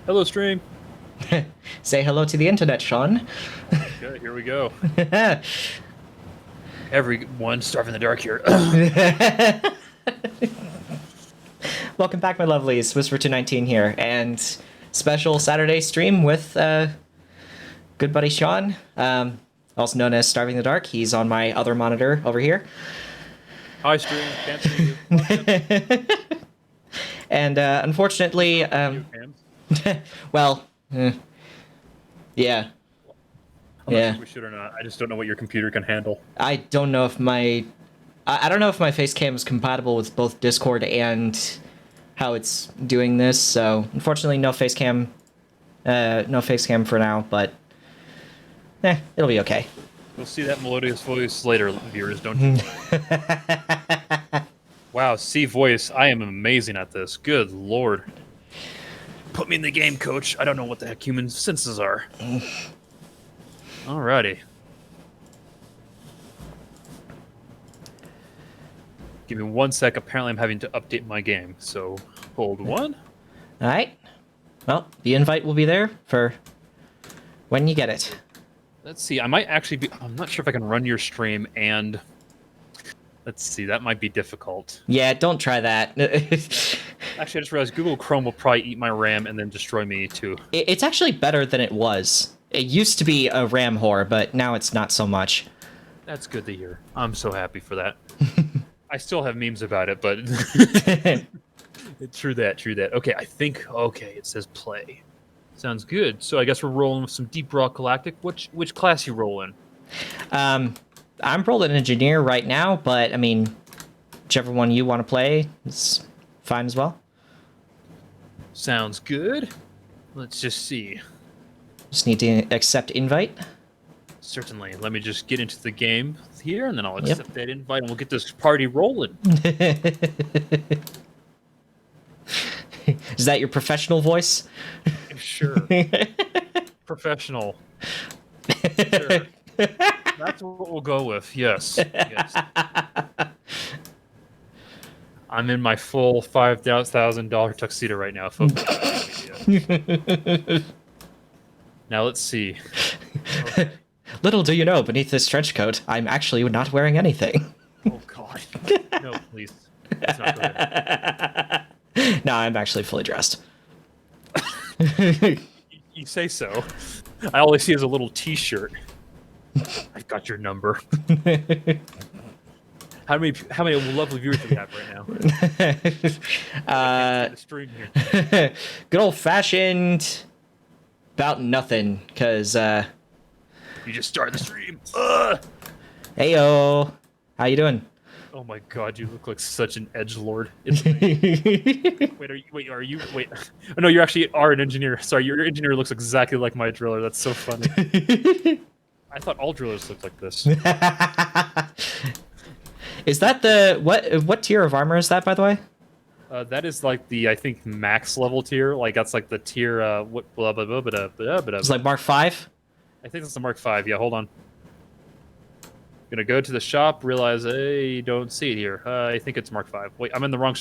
Hello, stream. Say hello to the internet, Sean. Okay, here we go. Everyone starving in the dark here. Welcome back, my lovelies. Whisper219 here, and special Saturday stream with good buddy Sean, also known as Starving in the Dark. He's on my other monitor over here. Hi, stream. Can't see you. And unfortunately, well, yeah. I'm not sure if we should or not. I just don't know what your computer can handle. I don't know if I don't know if my face cam is compatible with both Discord and how it's doing this, so unfortunately no face cam for now, but it'll be okay. You'll see that melodious voice later, viewers, don't you? Wow, C voice. I am amazing at this. Good lord. Put me in the game, coach. I don't know what the heck human senses are. Alrighty. Give me 1 sec. Apparently I'm having to update my game, so hold one. Alright. Well, the invite will be there for when you get it. Let's see. I might actually be... I'm not sure if I can run your stream and... Let's see. That might be difficult. Yeah, don't try that. Actually, I just realized Google Chrome will probably eat my RAM and then destroy me, too. It's actually better than it was. It used to be a RAM whore, but now it's not so much. That's good to hear. I'm so happy for that. I still have memes about it, but... True that. Okay, I think... Okay, it says play. Sounds good. So I guess we're rolling with some Deep Rock Galactic. Which class you rolling? I'm rolling engineer right now, but I mean, whichever one you want to play is fine as well. Sounds good. Let's just see. Just need to accept invite. Certainly. Let me just get into the game here, and then I'll accept that invite, and we'll get this party rolling. Is that your professional voice? Sure. Professional. Sure. That's what we'll go with. Yes. I'm in my full $5,000 tuxedo right now, folks. Now let's see. Okay. Little do you know, beneath this trench coat, I'm actually not wearing anything. Oh God. No, please. Let's not go there. No, I'm actually fully dressed. You say so. I all I see is a little T-shirt. I've got your number. How many lovely viewers do we have right now? Stream here. Good old fashioned. About nothing, cause you just started the stream. Heyo, how you doing? Oh my God, you look like such an edgelord. It's amazing. Wait. Oh, no, you actually are an engineer. Sorry, your engineer looks exactly like my driller. That's so funny. I thought all drillers looked like this. Is that the what tier of armor is that, by the way? That is like the, I think, max level tier. Like that's like the tier what blah blah blah blah blah blah. It's like Mark 5? I think it's the Mark 5. Yeah, hold on. Gonna go to the shop, realize I don't see it here. I think it's Mark 5. Wait, I'm in the wrong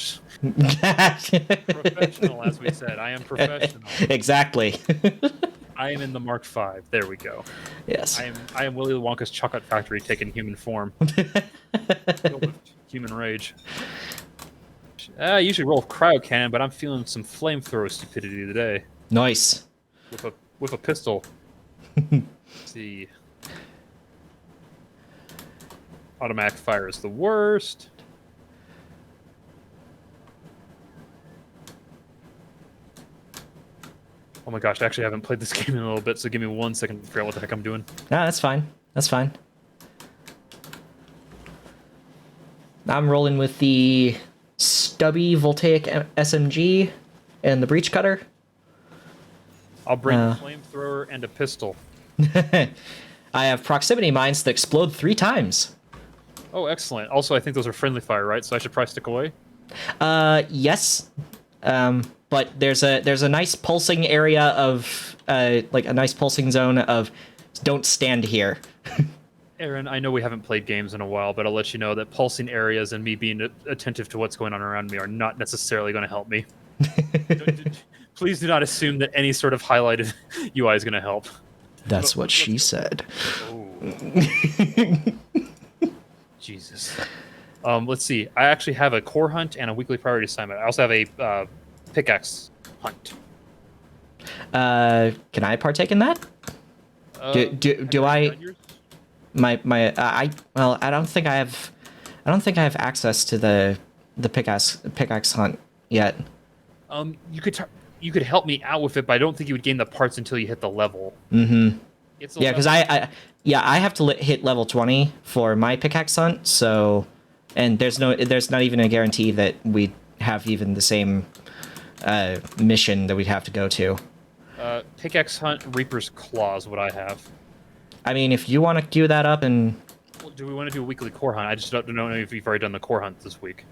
professional, as we said. I am professional. Exactly. I am in the Mark 5. There we go. Yes. I am Willy Wonka's chocolate factory taking human form. Human rage. I usually roll with cryo cannon, but I'm feeling some flamethrower stupidity today. Nice. With a pistol. Let's see. Automatic fire is the worst. Oh my gosh, I actually haven't played this game in a little bit, so give me 1 second to figure out what the heck I'm doing. No, that's fine. That's fine. I'm rolling with the stubby voltaic SMG and the breach cutter. I'll bring a flamethrower and a pistol. I have proximity mines that explode 3 times. Oh, excellent. Also, I think those are friendly fire, right? So I should probably stick away? Yes. But there's a nice pulsing area of, like a nice pulsing zone of don't stand here. Aaron, I know we haven't played games in a while, but I'll let you know that pulsing areas and me being attentive to what's going on around me are not necessarily going to help me. Please do not assume that any sort of highlighted UI is going to help. That's what she said. Oh. Jesus. Let's see. I actually have a core hunt and a weekly priority assignment. I also have a pickaxe hunt. Can I partake in that? Do I? Well, I don't think I have access to the pickaxe hunt yet. You could help me out with it, but I don't think you would gain the parts until you hit the level. Mm-hmm. Yeah, because I I have to hit level 20 for my pickaxe hunt. So, and there's not even a guarantee that we have even the same mission that we'd have to go to. Pickaxe hunt, Reaper's Claw is what I have. I mean, if you want to queue that up and... Well, do we want to do a weekly core hunt? I just don't know if you've already done the core hunt this week.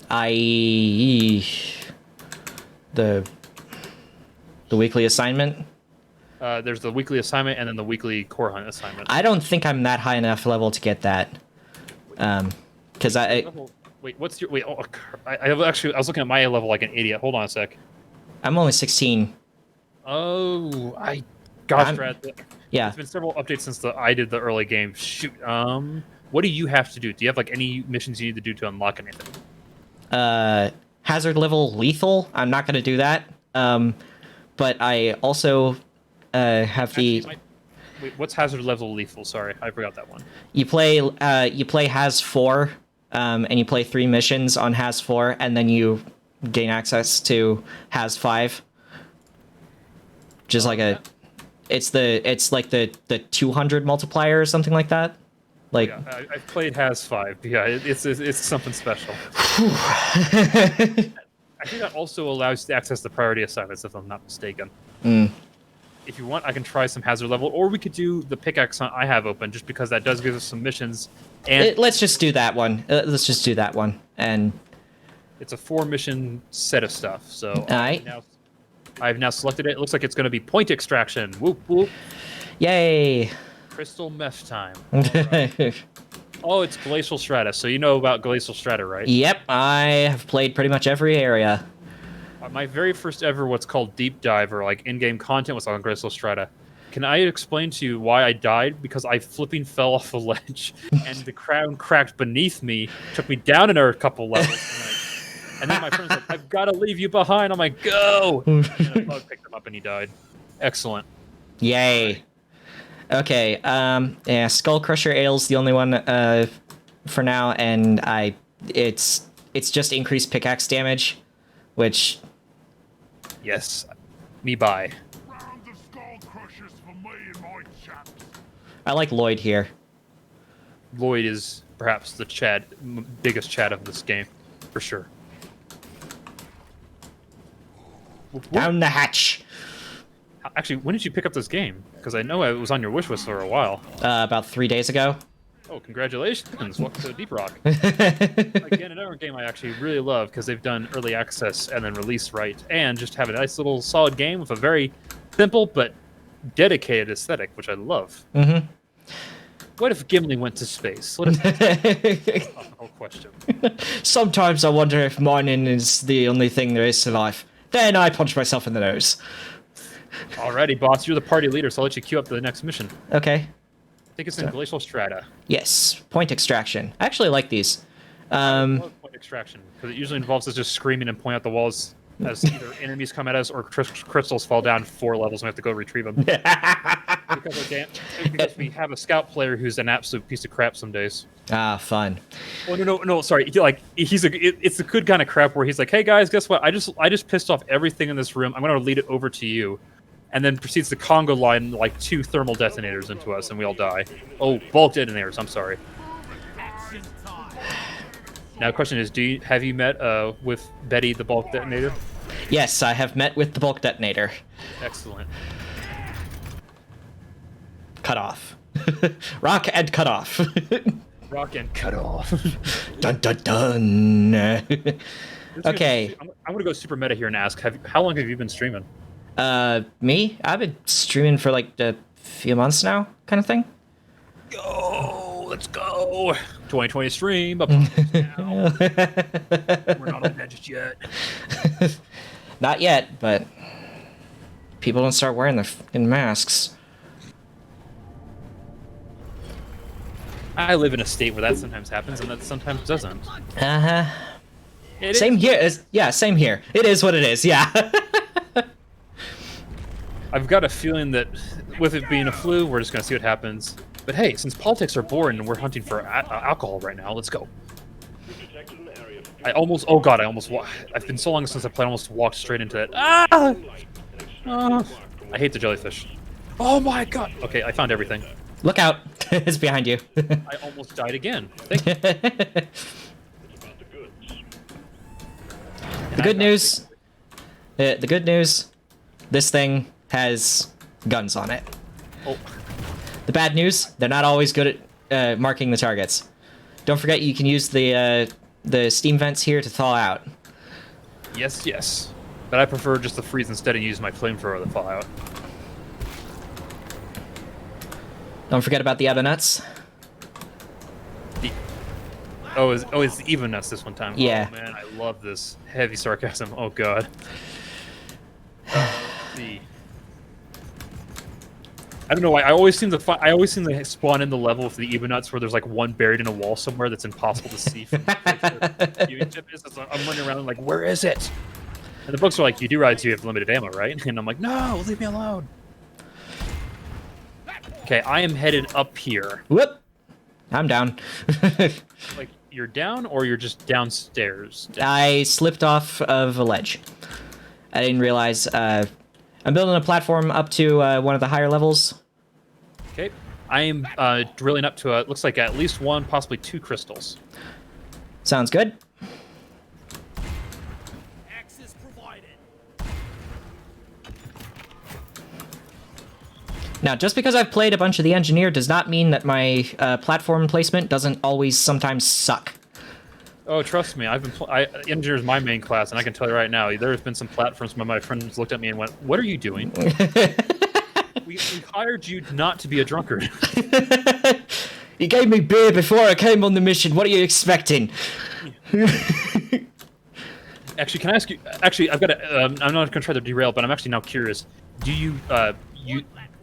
The weekly assignment? There's the weekly assignment and then the weekly core hunt assignment. I don't think I'm that high enough level to get that. Because Wait, what's your... Wait, I was looking at my level like an idiot. Hold on a sec. I'm only 16. Oh, Gosh, Brad. Yeah. There's been several updates since I did the early game. Shoot. What do you have to do? Do you have like any missions you need to do to unlock anything? Hazard level lethal. I'm not gonna do that. But I also have the. Wait, what's hazard level lethal? Sorry, I forgot that one. You play Haz 4, and you play 3 missions on Haz 4, and then you gain access to Haz 5. Just like it's like the 200 multiplier or something like that. Like, yeah, I've played Haz 5. Yeah, it's something special. I think that also allows you to access the priority assignments, if I'm not mistaken. If you want, I can try some hazard level, or we could do the pickaxe hunt I have open, just because that does give us some missions. And let's just do that one. Let's just do that one, and it's a 4-mission set of stuff. So I've now selected it. It looks like it's going to be point extraction. Whoop whoop! Yay! Crystal meth time. Right. Oh, it's Glacial Strata. So you know about Glacial Strata, right? Yep, I have played pretty much every area. My very first ever what's called deep dive or like in-game content was on Glacial Strata. Can I explain to you why I died? Because I flipping fell off a ledge and the ground cracked beneath me, took me down another couple levels. And then my friend's like, I've got to leave you behind. I'm like, go! And a bug picked him up and he died. Excellent. Yay. Okay, yeah, Skull Crusher Ale's the only one for now, and it's just increased pickaxe damage, which... Yes, me buy. I like Lloyd here. Lloyd is perhaps the biggest Chad of this game, for sure. Down the hatch! Actually, when did you pick up this game? Because I know it was on your wish list for a while. About 3 days ago. Oh, congratulations! Welcome to Deep Rock. Again, another game I actually really love because they've done early access and then release right, and just have a nice little solid game with a very simple but dedicated aesthetic, which I love. Mm-hmm. What if Gimli went to space? Let us whole question. Sometimes I wonder if mining is the only thing there is to life. Then I punch myself in the nose. Alrighty, boss, you're the party leader, so I'll let you queue up the next mission. Okay. I think it's in Glacial Strata. Yes, point extraction. I actually like these. I love point extraction, because it usually involves us just screaming and point out the walls as either enemies come at us or crystals fall down 4 levels and we have to go retrieve them. because we have a scout player who's an absolute piece of crap some days. Ah, fun. Oh no! Sorry, it's a good kind of crap where he's like, "Hey guys, guess what? I just pissed off everything in this room. I'm gonna lead it over to you," and then proceeds to Congo line like 2 thermal detonators into us, and we all die. Oh, bulk detonators. I'm sorry. Now, the question is, have you met with Betty the bulk detonator? Yes, I have met with the bulk detonator. Excellent. Cut off. Rock and cut off. Rock and cut off. Dun dun dun. Okay. I'm gonna go super meta here and ask, how long have you been streaming? Me? I've been streaming for like a few months now, kind of thing. Go! Let's go! 2020 stream. Up now. We're not on that just yet. Not yet, but people don't start wearing their fucking masks. I live in a state where that sometimes happens and that sometimes doesn't. Uh-huh. It Same is. here. Yeah, same here. It is what it is, yeah. I've got a feeling that with it being a flu, we're just going to see what happens. But hey, since politics are boring and we're hunting for alcohol right now, let's go. Oh god, I've been so long since I played, I almost walked straight into it. Ah! I hate the jellyfish. Oh my god! Okay, I found everything. Look out. It's behind you. I almost died again. Thank you. The good news... the good news... This thing has guns on it. Oh. The bad news, they're not always good at marking the targets. Don't forget you can use the steam vents here to thaw out. Yes, yes. But I prefer just to freeze instead and use my flamethrower to thaw out. Don't forget about the other nuts. It's even nuts this one time. Yeah. Oh man, I love this heavy sarcasm. Oh god. Let's see. I don't know why. I always seem to spawn in the level with the even nuts where there's like one buried in a wall somewhere that's impossible to see from I'm running around like, where is it? And the books are like, you do realize you have limited ammo, right? And I'm like, no, leave me alone. Okay, I am headed up here. Whoop! I'm down. Like, you're down or you're just downstairs? I slipped off of a ledge. I didn't realize. I'm building a platform up to one of the higher levels. Okay. I am drilling up to looks like at least one, possibly two crystals. Sounds good. Access provided. Now, just because I've played a bunch of the engineer does not mean that my platform placement doesn't always sometimes suck. Oh, trust me, engineer is my main class, and I can tell you right now, there has been some platforms where my friends looked at me and went, "What are you doing? we hired you not to be a drunkard." You gave me beer before I came on the mission. What are you expecting? Actually, can I ask you? Actually, I've got a. I'm not going to try to derail, but I'm actually now curious. Do you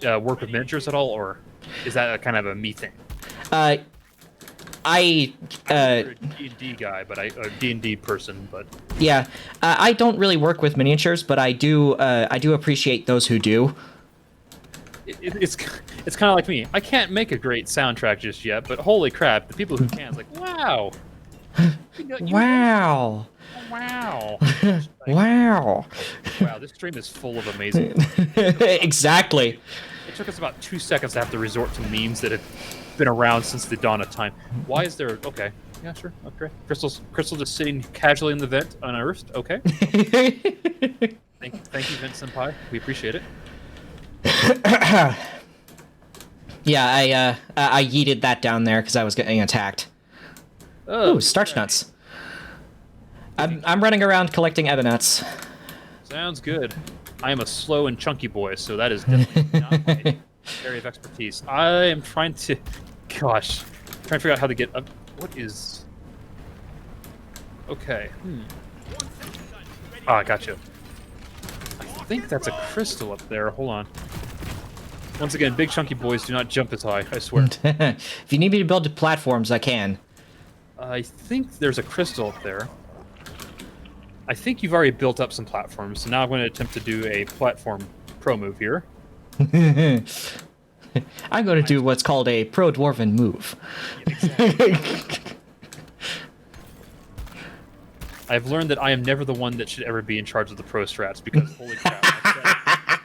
work with miniatures at all, or is that kind of a me thing? I'm a D&D guy, but a D&D person, but yeah, I don't really work with miniatures, but I do appreciate those who do. It's kind of like me. I can't make a great soundtrack just yet, but holy crap, the people who can, it's like, wow. Wow. Wow. Wow. Wow, this stream is full of amazing. Exactly. It took us about 2 seconds to have to resort to memes that have been around since the dawn of time. Why is there... Okay. Yeah, sure. Okay. Crystal just sitting casually in the vent, unearthed. Okay. Thank you, Vent Senpai. We appreciate it. Yeah, I yeeted that down there because I was getting attacked. Ooh, starch nuts. I'm running around collecting nuts. Sounds good. I am a slow and chunky boy, so that is definitely not my area of expertise. I am trying to... Gosh. Trying to figure out how to get up... What is... Okay. Ah, gotcha. I think that's a crystal up there. Hold on. Once again, big chunky boys do not jump as high, I swear. If you need me to build platforms, I can. I think there's a crystal up there. I think you've already built up some platforms, so now I'm going to attempt to do a platform pro move here. I'm going to do what's called a pro-dwarven move. Yeah, exactly. I've learned that I am never the one that should ever be in charge of the pro strats, because holy crap.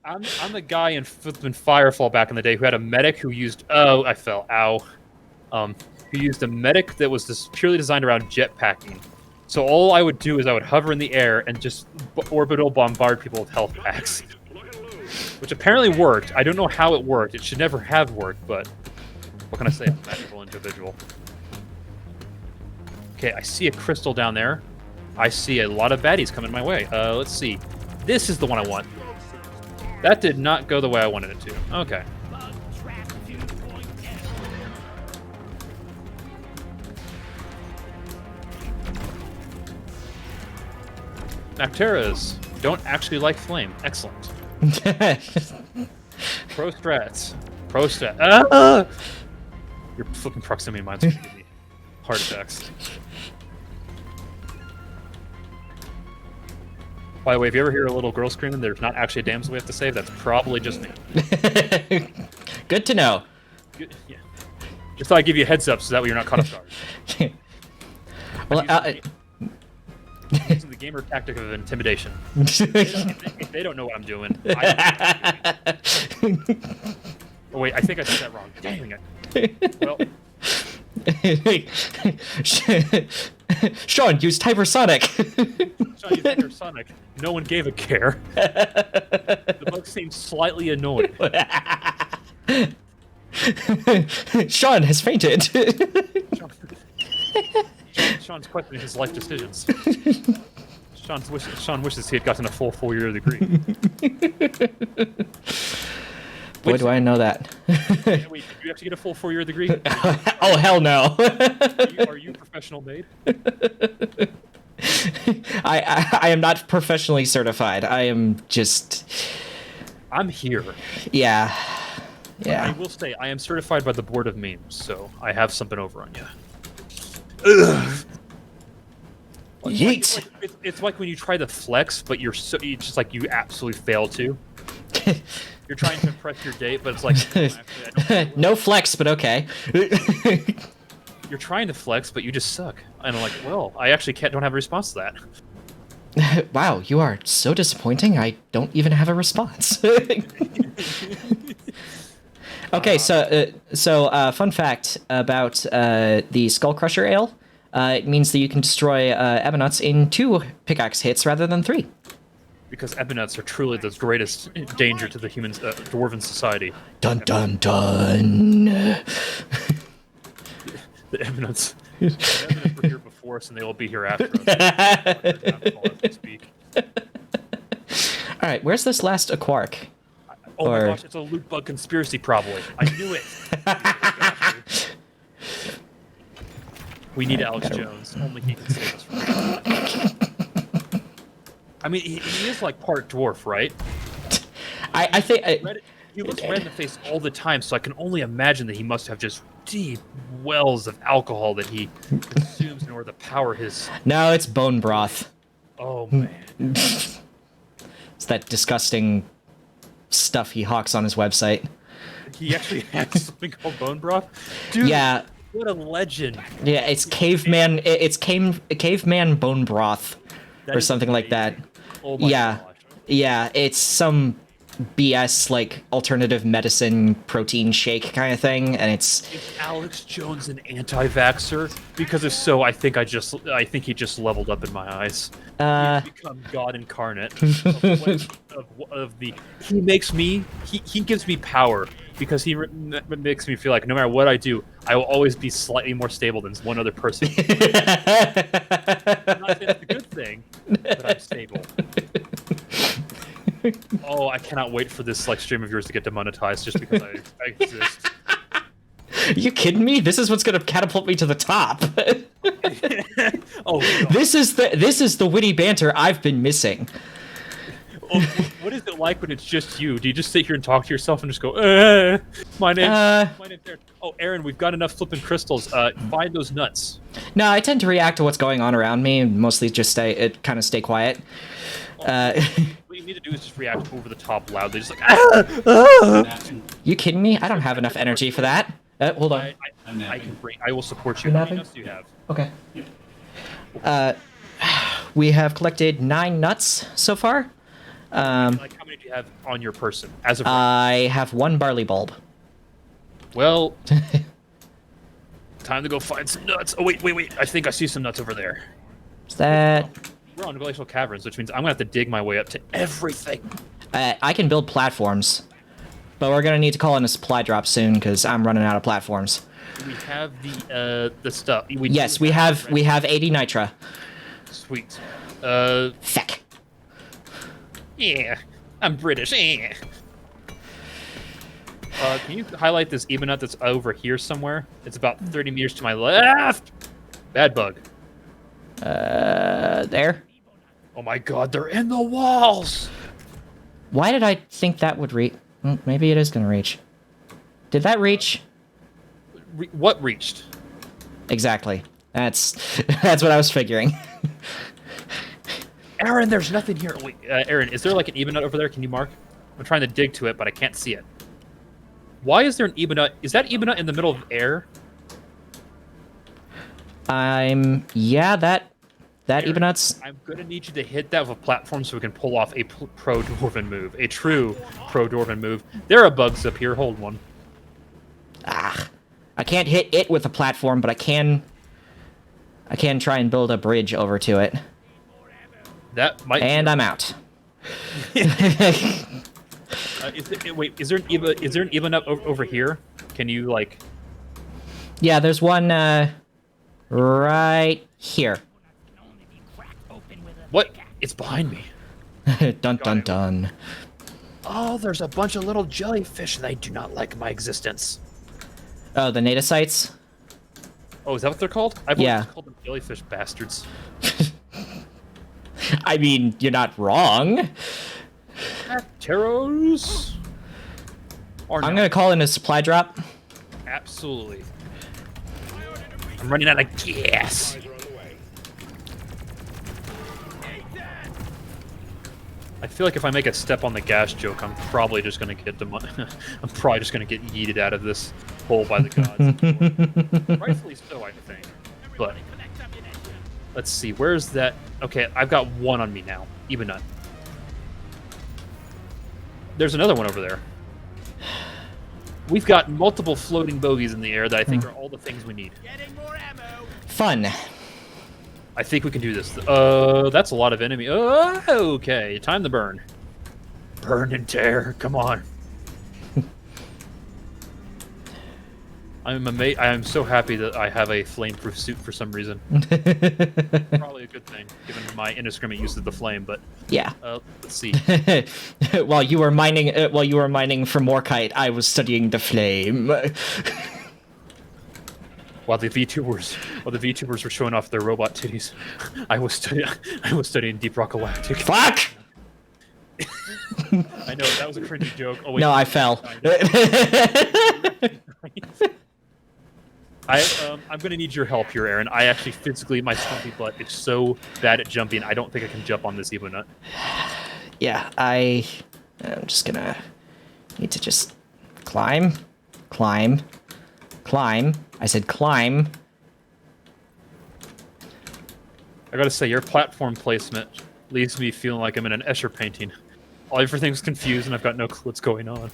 I'm the guy in flippin' Firefall back in the day who had a medic who used... Oh, I fell. Ow. Who used a medic that was just purely designed around jetpacking. So all I would do is I would hover in the air and just orbital bombard people with health packs. Which apparently worked. I don't know how it worked. It should never have worked, but... What can I say? I'm a magical individual. Okay, I see a crystal down there. I see a lot of baddies coming my way. Let's see. This is the one I want. That did not go the way I wanted it to. Okay. Bacterias don't actually like flame. Excellent. Pro strats. Pro strat. Ah! Your flipping proximity mines will give me heart attacks. By the way, if you ever hear a little girl screaming, there's not actually a damsel we have to save. That's probably just me. Good to know. Good, yeah. Just thought I'd give you a heads up so that way you're not caught off guard. Well, Using the gamer tactic of intimidation. If they don't know what I'm doing, I don't know what I'm doing. Oh wait, I think I said that wrong. Dang it. Well, Sean, use Hypersonic. Sean used Hypersonic. No one gave a care. The bug seemed slightly annoyed. Sean has fainted. Sean's questioning his life decisions. Sean wishes he had gotten a full 4-year degree. Boy, do I know that. Wait, did you actually get a full 4-year degree? Oh, hell no. Are you professional made? I am not professionally certified. I am just... I'm here. Yeah. I Yeah. will say, I am certified by the Board of Memes, so I have something over on you. Ugh. Yeet. It's like when you try to flex, but you just like you absolutely fail to. You're trying to impress your date, but it's like actually, I don't No flex, but okay. You're trying to flex, but you just suck. And I'm like, well, I actually don't have a response to that. Wow, you are so disappointing. I don't even have a response. Okay, so fun fact about the Skull Crusher Ale. It means that you can destroy Ebonauts in 2 pickaxe hits rather than 3. Because Ebonauts are truly the greatest danger to the human dwarven society. Dun dun dun. The Ebonauts were here before us, and they will be here after us. All right, where's this last Aquark? Oh my gosh, it's a loot bug conspiracy, probably. I knew it. We need Alex Jones. Only he can save us from that. I mean, he is like part dwarf, right? I think... He looks red in the face all the time, so I can only imagine that he must have just deep wells of alcohol that he consumes in order to power his... No, it's bone broth. Oh, man. It's that disgusting stuff he hawks on his website. He actually has something called bone broth? Dude, Yeah. What a legend. Yeah, it's caveman... It's caveman bone broth. That Or is something like that. amazing. Oh my Yeah. gosh. Yeah, it's some BS, like, alternative medicine protein shake kind of thing, and it's... Is Alex Jones an anti-vaxxer? Because if so, I think he just leveled up in my eyes. He's become God incarnate. He makes me... He gives me power, because he makes me feel like no matter what I do, I will always be slightly more stable than one other person. I'm not saying that's a good thing, but I'm stable. Oh, I cannot wait for this stream of yours to get demonetized just because I exist. You kidding me? This is what's gonna catapult me to the top. Oh, God. This is the witty banter I've been missing. Oh, what is it like when it's just you? Do you just sit here and talk to yourself and just go, my name's Aaron. Oh, Aaron, we've got enough flipping crystals. Find those nuts. No, I tend to react to what's going on around me and mostly just kind of stay quiet. What you need to do is just react over the top loudly, just like, You kidding me? I don't have enough energy for that. Hold on. I will support you. How many nuts do you have? Okay. We have collected 9 nuts so far. How many do you have on your person as of right I have 1 barley bulb. Well, time to go find some nuts. Oh, wait. I think I see some nuts over there. Is that... We're on glacial caverns, which means I'm going to have to dig my way up to everything. I can build platforms. But we're going to need to call in a supply drop soon, because I'm running out of platforms. We have the stuff. Yes, we have 80 nitra. Sweet. Feck. Yeah, I'm British. Yeah. Can you highlight this Ebonut that's over here somewhere? It's about 30 meters to my left. Bad bug. There? Oh my god, they're in the walls! Why did I think that would reach? Well, maybe it is gonna reach. Did that reach? What reached? Exactly. That's that's what I was figuring. Aaron, there's nothing here. Wait, Aaron, is there like an Ebonut over there? Can you mark? I'm trying to dig to it, but I can't see it. Why is there an Ebonut? Is that Ebonut in the middle of air? Yeah, that Aaron, Ebonut's... I'm gonna need you to hit that with a platform so we can pull off a pro Dwarven move, a true pro Dwarven move. There are bugs up here. Hold one. Ah, I can't hit it with a platform, but I can try and build a bridge over to it. That might. And I'm out. Wait, is there an Ebonut over here? Can you like? Yeah, there's one right here. What? It's behind me. Dun dun dun. Oh, there's a bunch of little jellyfish. They do not like my existence. Oh, the naticytes? Oh, is that what they're called? I've Yeah. always called them jellyfish bastards. I mean, you're not wrong. Pteros? Or I'm no. gonna call in a supply drop. Absolutely. I'm running out of gas. I feel like if I make a step on the gas joke, I'm probably just gonna get I'm probably just gonna get yeeted out of this hole by the gods. Rightfully so, I think. But let's see, where's that? Okay, I've got one on me now. Ebonut. There's another one over there. We've got multiple floating bogeys in the air that I think are all the things we need. Getting more ammo. Fun. I think we can do this. That's a lot of enemy. Okay, time to burn. Burn and tear. Come on. I'm amazed. I am so happy that I have a flameproof suit for some reason. Probably a good thing, given my indiscriminate use of the flame. But Yeah. let's see. while you were mining for Morkite, I was studying the flame. While the VTubers were showing off their robot titties, I was studying Deep Rock Galactic. Fuck! I know that was a cringy joke. Oh wait, No, I fell. I'm gonna need your help here, Aaron. I actually physically, my stumpy butt is so bad at jumping. I don't think I can jump on this Ebonut. Yeah, I'm just gonna need to just climb. I said climb. I gotta say, your platform placement leaves me feeling like I'm in an Escher painting. Everything's confused and I've got no clue what's going on.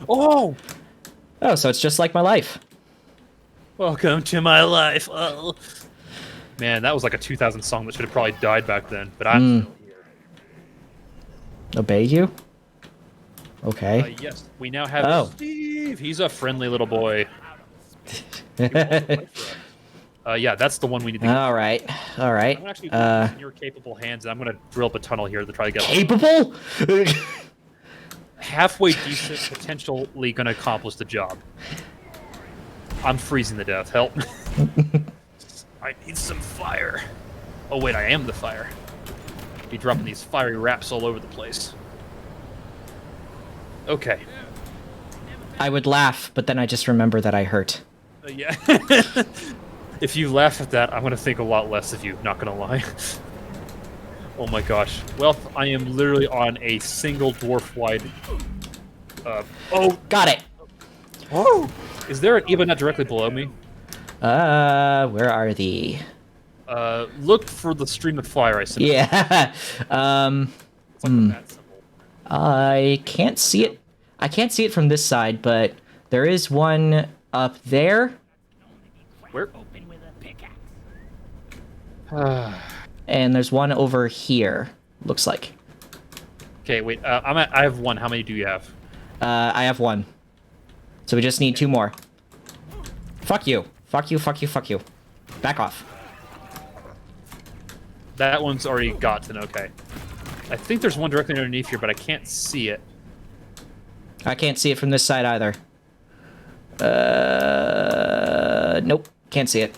Oh! Oh, so it's just like my life. Welcome to my life. Oh. Man, that was like a 2000 song that should have probably died back then, but I'm still here. Obey you? Okay. Yes, we now have Oh. Steve. He's a friendly little boy. He will also fight for us. Yeah, that's the one we need to get. All right. I'm gonna actually put this in your capable hands, and I'm gonna drill up a tunnel here to try to get Capable? halfway decent, potentially gonna accomplish the job. I'm freezing to death. Help. I need some fire. Oh wait, I am the fire. Be dropping these fiery wraps all over the place. Okay. I would laugh, but then I just remember that I hurt. Yeah. If you laugh at that, I'm gonna think a lot less of you, not gonna lie. Oh my gosh. Well, I am literally on a single dwarf-wide... oh! Got it! Oh! Is there an Ebonut directly below me? Where are the... Look for the stream of fire I sent. Yeah, It's like a bat symbol. I can't see it. I can't see it from this side, but there is one up there. Where? Open with a pickaxe. And there's one over here, looks like. Okay, wait. I have one. How many do you have? I have one. So we just need two more. Fuck you. Fuck you, fuck you, fuck you. Back off. That one's already gotten. Okay. I think there's one directly underneath here, but I can't see it. I can't see it from this side either. Nope. Can't see it.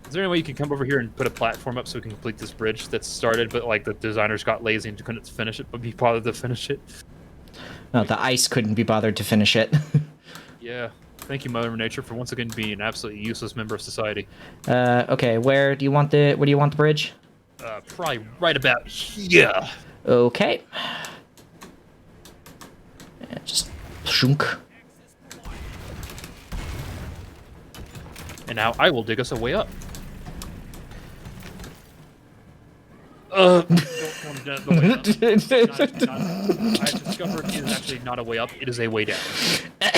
Is there any way you can come over here and put a platform up so we can complete this bridge that's started, but like the designers got lazy and couldn't finish it, but be bothered to finish it? No, the ice couldn't be bothered to finish it. Yeah. Thank you, Mother Nature, for once again being an absolutely useless member of society. Okay, where do you want the bridge? Probably right about here. Okay. Yeah, just shunk. And now I will dig us a way up. Don't way up. I discovered it is actually not a way up, it is a way down. I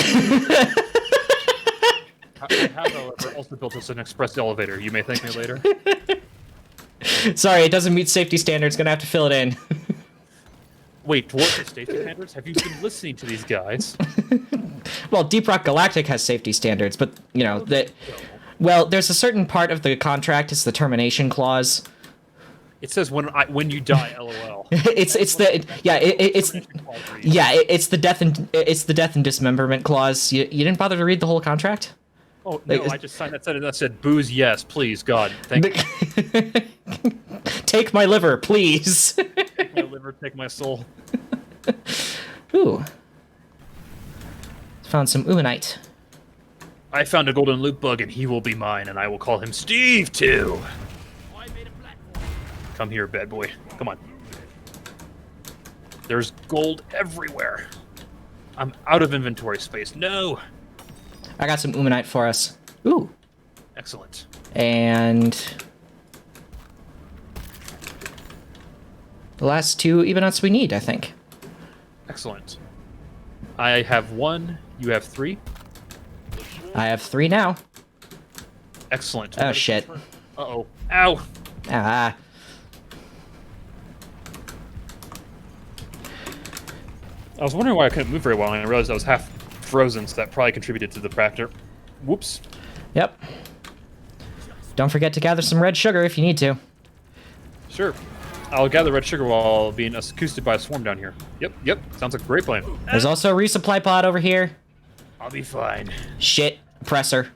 have, however, also built us an express elevator. You may thank me later. Sorry, it doesn't meet safety standards. Gonna have to fill it in. Wait, what are safety standards? Have you been listening to these guys? Well, Deep Rock Galactic has safety standards, but you know that. Well, there's a certain part of the contract. It's the termination clause. It says when you die, LOL. it's the death and dismemberment clause. You didn't bother to read the whole contract? Oh no, I just signed that said booze yes, please, God. Thank you. Take my liver, please. Take my liver, take my soul. Ooh. Found some oomanite. I found a golden loot bug and he will be mine, and I will call him Steve too. I made a platform. Come here, bad boy. Come on. There's gold everywhere. I'm out of inventory space. No. I got some oomanite for us. Ooh. Excellent. And the last two ebonites we need, I think. Excellent. I have 1. You have 3. I have 3 now. Excellent. Oh shit. Uh-oh. Ow. Ah. I was wondering why I couldn't move very well, and I realized I was half frozen, so that probably contributed to the factor. Whoops. Yep. Don't forget to gather some red sugar if you need to. Sure. I'll gather red sugar while being acousted by a swarm down here. Yep. Sounds like a great plan. There's also a resupply pod over here. I'll be fine. Shit. Oppressor.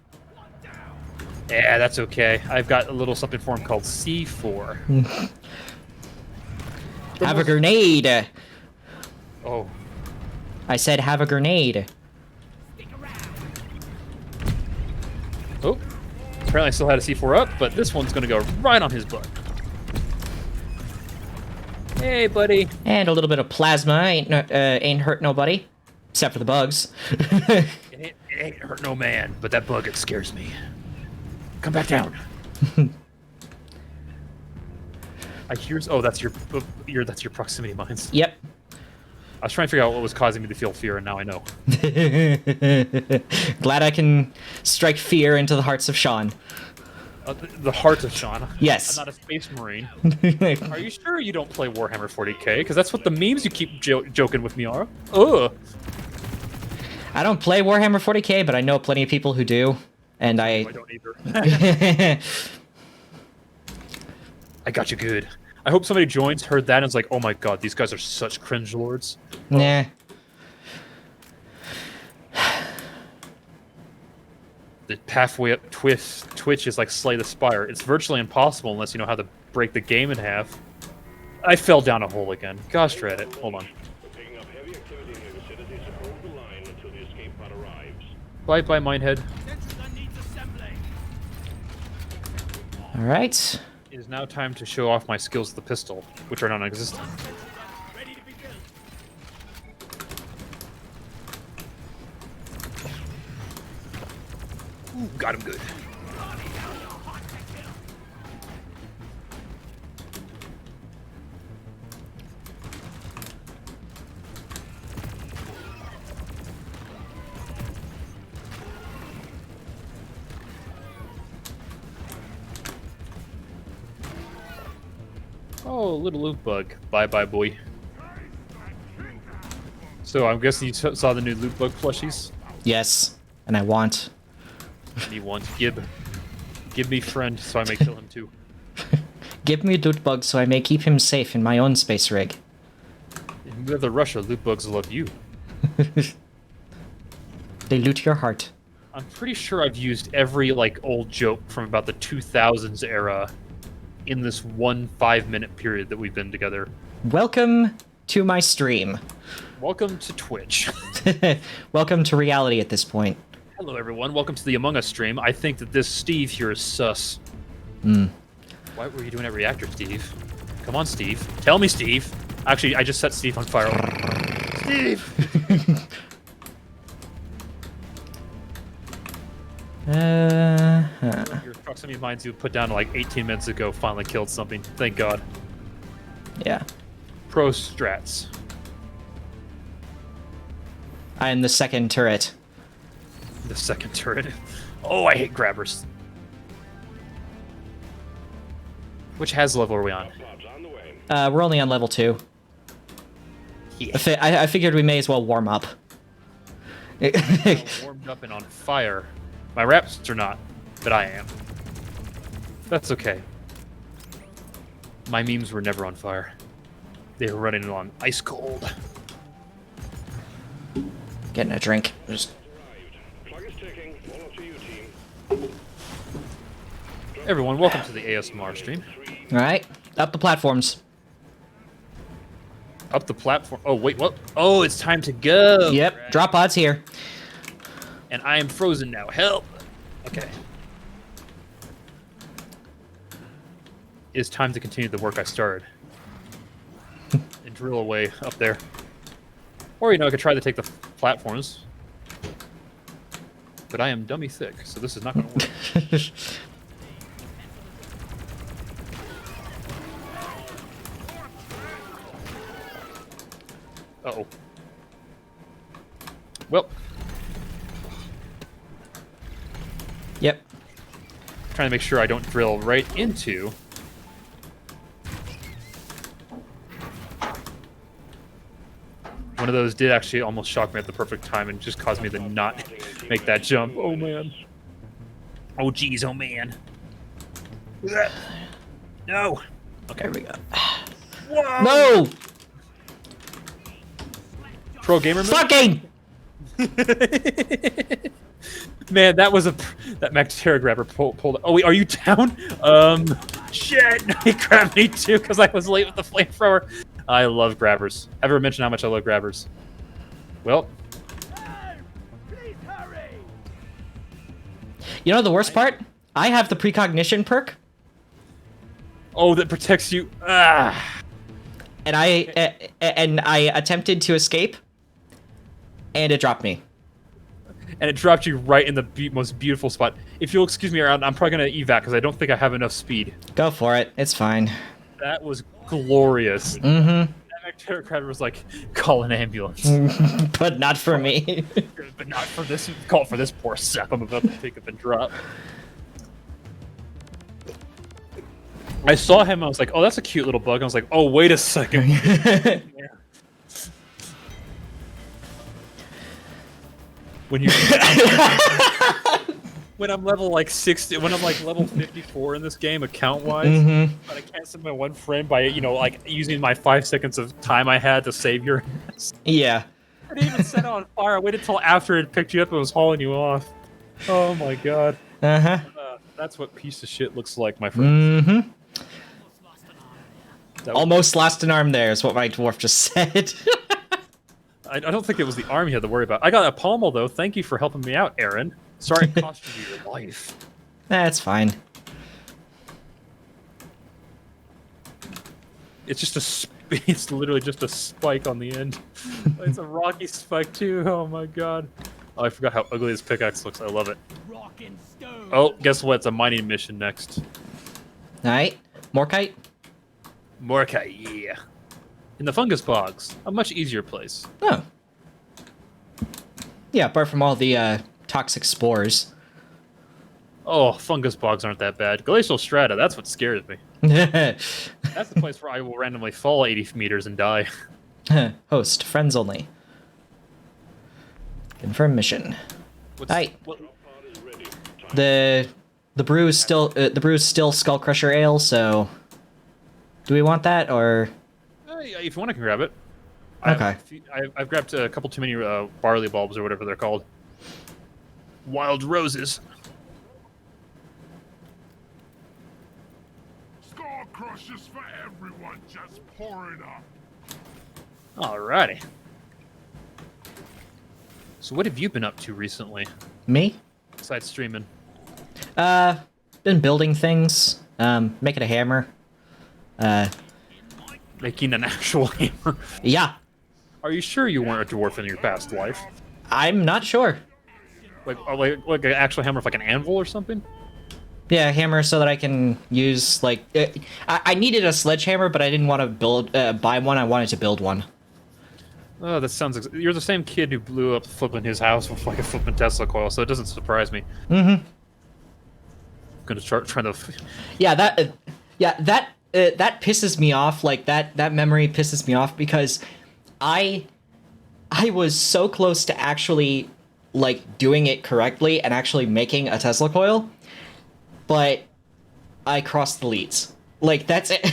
Yeah, that's okay. I've got a little something for him called C4. Have a grenade. Oh. I said have a grenade. Oh. Apparently I still had a C4 up, but this one's gonna go right on his butt. Hey, buddy. And a little bit of plasma ain't hurt nobody. Except for the bugs. It ain't hurt no man, but that bug, it scares me. Come back down. I hear. Oh, that's your proximity mines. Yep. I was trying to figure out what was causing me to feel fear, and now I know. Glad I can strike fear into the hearts of Sean. The heart of Sean. Yes. I'm not a space marine. Are you sure you don't play Warhammer 40k? Because that's what the memes you keep joking with me are. Ugh. I don't play Warhammer 40k, but I know plenty of people who do. And I don't either. I got you good. I hope somebody joins, heard that, and is like, oh my god, these guys are such cringe lords. Nah. The pathway up Twitch is like Slay the Spire. It's virtually impossible unless you know how to break the game in half. I fell down a hole again. Gosh, dread it. Hold on. Bye-bye, Minehead. Sentry needs assembling. Alright. It is now time to show off my skills with the pistol, which are non-existent. Ready to be killed. Ooh, got him good. Oh, little loot bug. Bye-bye, boy. So, I'm guessing you saw the new loot bug plushies? Yes. And I want. And you want Gib. Give me friend, so I may kill him too. Give me loot bug so I may keep him safe in my own space rig. In Mother Russia, loot bugs love you. They loot your heart. I'm pretty sure I've used every like old joke from about the 2000s era in this 1 5-minute period that we've been together. Welcome to my stream. Welcome to Twitch. Welcome to reality at this point. Hello, everyone. Welcome to the Among Us stream. I think that this Steve here is sus. Hmm. What were you doing at Reactor, Steve? Come on, Steve. Tell me, Steve. Actually, I just set Steve on fire. Steve! Your proximity mines you put down like 18 minutes ago finally killed something. Thank God. Yeah. Pro strats. I am the second turret. The second turret. Oh, I hate grabbers. Which has level are we on? We're only on level 2. Yeah. I figured we may as well warm up. Warmed up and on fire. My raps are not, but I am. That's okay. My memes were never on fire. They were running on ice cold. Getting a drink. Just... Everyone, welcome to the ASMR stream. Alright, up the platforms. Up the platform. Oh, wait, what? Oh, it's time to go. Yep, Right. drop pods here. And I am frozen now. Help. Okay. It's time to continue the work I started. And drill away up there. Or, you know, I could try to take the platforms. But I am dummy thick, so this is not going to work. Uh-oh. Well. Yep. Trying to make sure I don't drill right into... One of those did actually almost shock me at the perfect time and just caused me to not make that jump. Oh, man. Oh, geez. Oh, man. No. Okay. There we go. Whoa! No! Pro gamer move? Fucking! Man, that was that Mactera grabber pulled. Oh wait, are you down? Shit! He grabbed me too because I was late with the flamethrower. I love grabbers. I've ever mentioned how much I love grabbers. Well, Hey! Please hurry! You know the worst part? I have the precognition perk, oh, that protects you. Ah. and I attempted to escape, and it dropped me. And it dropped you right in the most beautiful spot. If you'll excuse me around, I'm probably gonna evac because I don't think I have enough speed. Go for it. It's fine. That was glorious. Mm-hmm. That Mactera grabber was like, call an ambulance. But not for me. But not for this. Call for this poor sap I'm about to pick up and drop. I saw him. I was like, "Oh, that's a cute little bug." I was like, "Oh, wait a second." When you, when I'm level like 60, when I'm like level 54 in this game, account-wise, but I can't send my one frame by like using my 5 seconds of time I had to save your ass. Yeah. I didn't even set it on fire. I waited till after it picked you up and was hauling you off. Oh my god. Uh-huh. That's what piece of shit looks like, my friend. Mm-hmm. That- Almost lost an arm there is what my dwarf just said. I don't think it was the arm you had to worry about. I got a pommel, though. Thank you for helping me out, Aaron. Sorry it cost you your life. That's fine. It's just it's literally just a spike on the end. It's a rocky spike, too. Oh, my God. Oh, I forgot how ugly this pickaxe looks. I love it. Rock and stone! Oh, guess what? It's a mining mission next. Alright. Morkite? Morkai, yeah. In the fungus bogs. A much easier place. Oh. Yeah, apart from all the toxic spores. Oh, fungus bogs aren't that bad. Glacial strata, that's what scares me. That's the place where I will randomly fall 80 meters and die. Host, friends only. Confirm mission. Aye. What, The brew is still Skull Crusher Ale, so do we want that or? if you want, I can grab it. Okay. I've grabbed a couple too many barley bulbs or whatever they're called. wild roses. Skull crushes for everyone, just pour it up. Alrighty. So what have you been up to recently, Me? besides streaming? Been building things. Making a hammer. Making an actual hammer. Yeah. Are you sure you weren't a dwarf in your past life? I'm not sure. Like an actual hammer, with like an anvil or something? Yeah, a hammer so that I can use, like... I needed a sledgehammer, but I didn't want to buy one. I wanted to build one. Oh, that sounds... You're the same kid who blew up flipping his house with like a flipping Tesla coil, so it doesn't surprise me. Mm-hmm. Gonna start trying to... Yeah, that pisses me off. Like, that memory pisses me off because I was so close to actually, like, doing it correctly and actually making a Tesla coil, but I crossed the leads. Like, that's it.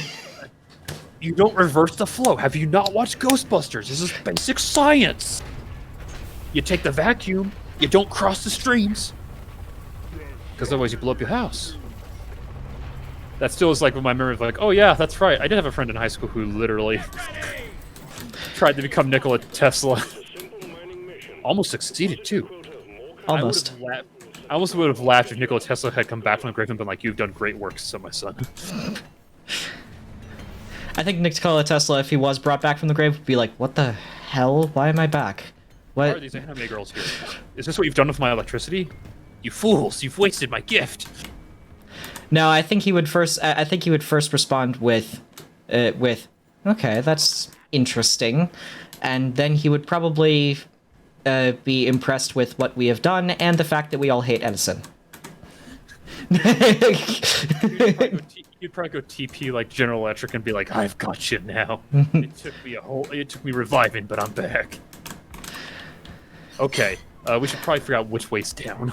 You don't reverse the flow. Have you not watched Ghostbusters? This is basic science. You take the vacuum, you don't cross the streams. Because otherwise you blow up your house. That still is like with my memory of like, oh yeah, that's right. I did have a friend in high school who literally tried to become Nikola Tesla. Almost succeeded too. Almost. I almost would have laughed if Nikola Tesla had come back from the grave and been like, you've done great work, son, my son. I think Nikola Tesla, if he was brought back from the grave, would be like, what the hell? Why am I back? Why What? are these anime girls here? Is this what you've done with my electricity? You fools! You've wasted my gift! No, I think he would first. I think he would first respond with, okay, that's interesting, and then he would probably be impressed with what we have done and the fact that we all hate Edison. You'd probably go TP like General Electric and be like, I've got you now. It took me reviving, but I'm back. Okay, we should probably figure out which way's down.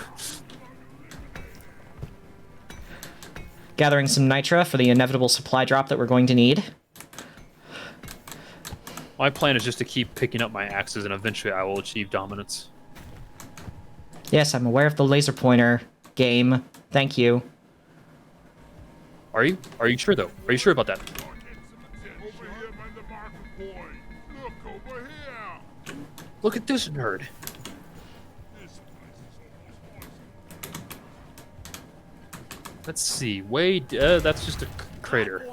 Gathering some nitra for the inevitable supply drop that we're going to need. My plan is just to keep picking up my axes, and eventually I will achieve dominance. Yes, I'm aware of the laser pointer game. Thank you. Are you? Are you sure, though? Are you sure about that? Over here by the market point. Look over here. Look at this nerd. This place is almost poison. Let's see. That's just a crater.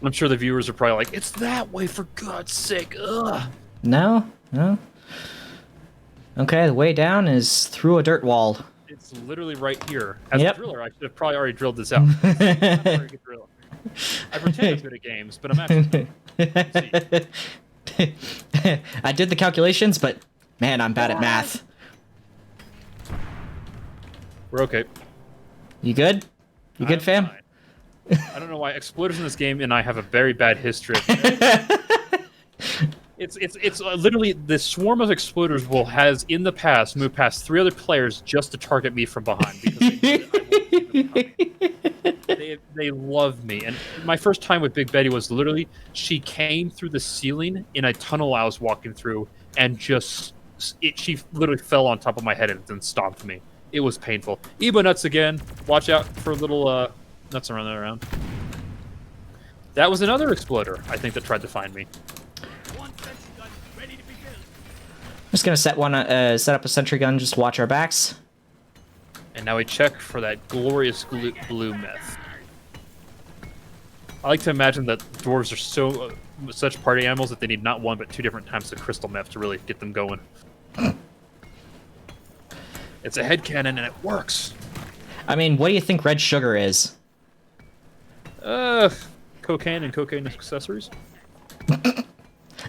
I'm sure the viewers are probably like, it's that way, for God's sake. Ugh. No? No? Okay, the way down is through a dirt wall. It's literally right here. As Yep. a driller, I should have probably already drilled this out. I'm not a very good driller. I pretend I'm good at games, but I'm actually not. I did the calculations, but man, I'm bad at math. We're okay. You good? You good, I'm fam? fine. I don't know why exploders in this game and I have a very bad history. It's literally the swarm of exploders has in the past moved past 3 other players just to target me from behind because they, knew that I won't see them coming. They love me, and my first time with Big Betty was literally she came through the ceiling in a tunnel I was walking through and she literally fell on top of my head and then stomped me. It was painful. Ebo nuts again. Watch out for little nuts around. That was another exploder, I think, that tried to find me. One sentry gun ready to be built. I'm just gonna set up a sentry gun, just watch our backs. And now we check for that glorious blue meth. I like to imagine that dwarves are such party animals that they need not 1 but 2 different types of crystal meth to really get them going. It's a headcanon and it works. I mean, what do you think red sugar is? Cocaine and cocaine accessories.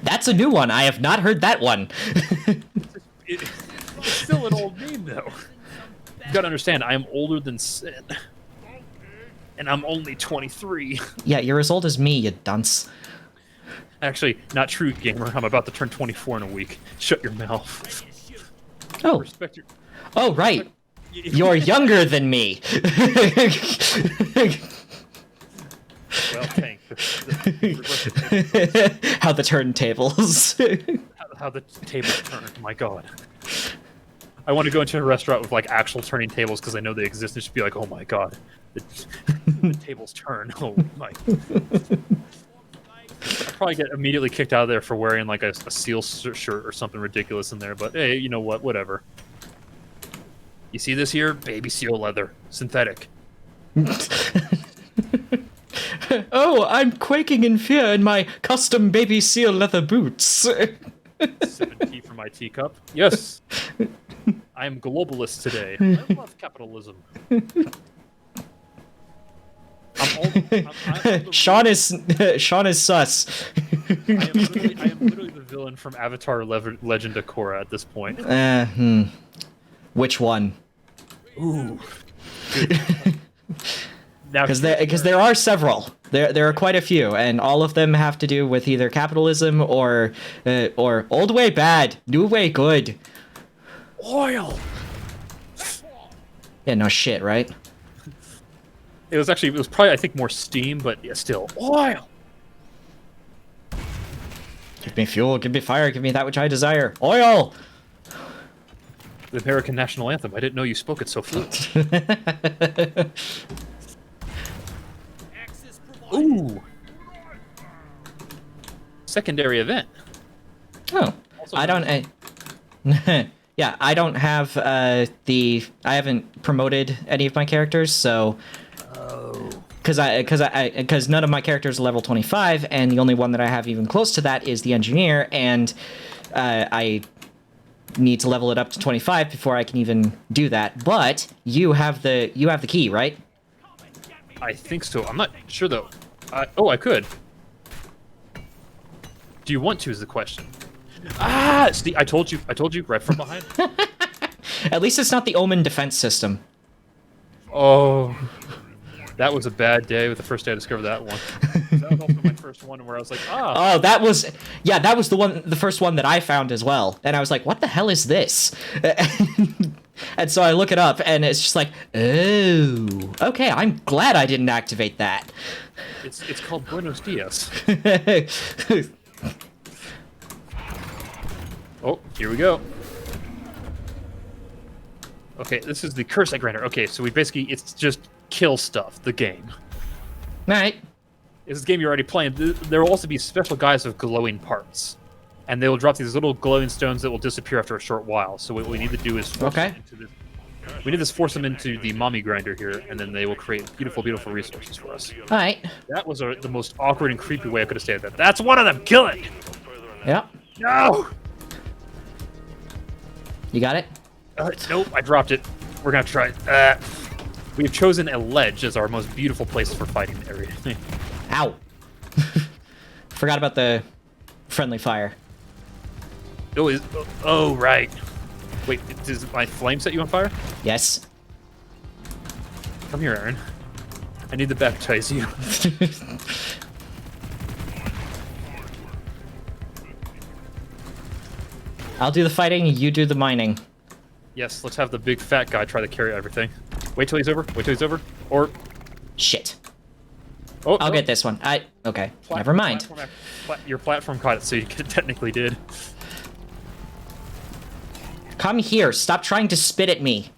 That's a new one. I have not heard that one. It's still an old name, though. You gotta understand, I am older than sin. And I'm only 23. Yeah, you're as old as me, you dunce. Actually, not true, gamer. I'm about to turn 24 in a week. Shut your mouth. Oh, Respect your... oh, right. You're younger than me. Well, thanks. How the turntables. How the tables turned, my god. I want to go into a restaurant with like actual turning tables because I know they exist and just be like, oh my god, the tables turn. Oh my. I'd probably get immediately kicked out of there for wearing like a seal shirt or something ridiculous in there. But hey, you know what? Whatever. You see this here? Baby seal leather, synthetic. Oh, I'm quaking in fear in my custom baby seal leather boots. Sipping tea from my teacup. Yes. I am globalist today. I love capitalism. Sean is sus. I am literally the villain from Avatar Legend of Korra at this point. Which one? Ooh. Because there are several. There are quite a few, and all of them have to do with either capitalism or old way bad, new way good. Oil. Yeah, no shit, right? It was probably, I think, more steam, but yeah, still oil. Give me fuel, give me fire, give me that which I desire. Oil. The American national anthem. I didn't know you spoke it so fluent. Ooh. Secondary event. Oh, I don't. Yeah, I don't have I haven't promoted any of my characters, so. Because none of my characters are level 25, and the only one that I have even close to that is the engineer, and I need to level it up to 25 before I can even do that. But you have the key, right? I think so. I'm not sure though. Oh, I could. Do you want to? Is the question. Ah, see, I told you right from behind. At least it's not the Omen defense system. Oh. That was a bad day with the first day I discovered that one. That was also my first one where I was like, ah. Oh, that was the first one that I found as well. And I was like, what the hell is this? And so I look it up and it's just like, oh, okay, I'm glad I didn't activate that. It's called Buenos Dias. Oh, here we go. Okay, this is the curse grinder. Okay, so it's just kill stuff, the game. Alright. This is a game you're already playing. There will also be special guys with glowing parts. And they will drop these little glowing stones that will disappear after a short while. So what we need to do is force them into this. We need to force them into the mommy grinder here, and then they will create beautiful, beautiful resources for us. Alright. That was the most awkward and creepy way I could have stated that. That's one of them! Kill it! Yeah. No! You got it? Nope, I dropped it. We're gonna try it. We've chosen a ledge as our most beautiful place for fighting area. Ow. Forgot about the friendly fire. Oh, right. Wait, does my flame set you on fire? Yes. Come here, Aaron. I need to baptize you. I'll do the fighting, you do the mining. Yes, let's have the big fat guy try to carry everything. Wait till he's over. Wait till he's over. Or... Shit. Oh, I'll get this one. Okay, never mind. Your platform caught it, so you technically did. Come here. Stop trying to spit at me.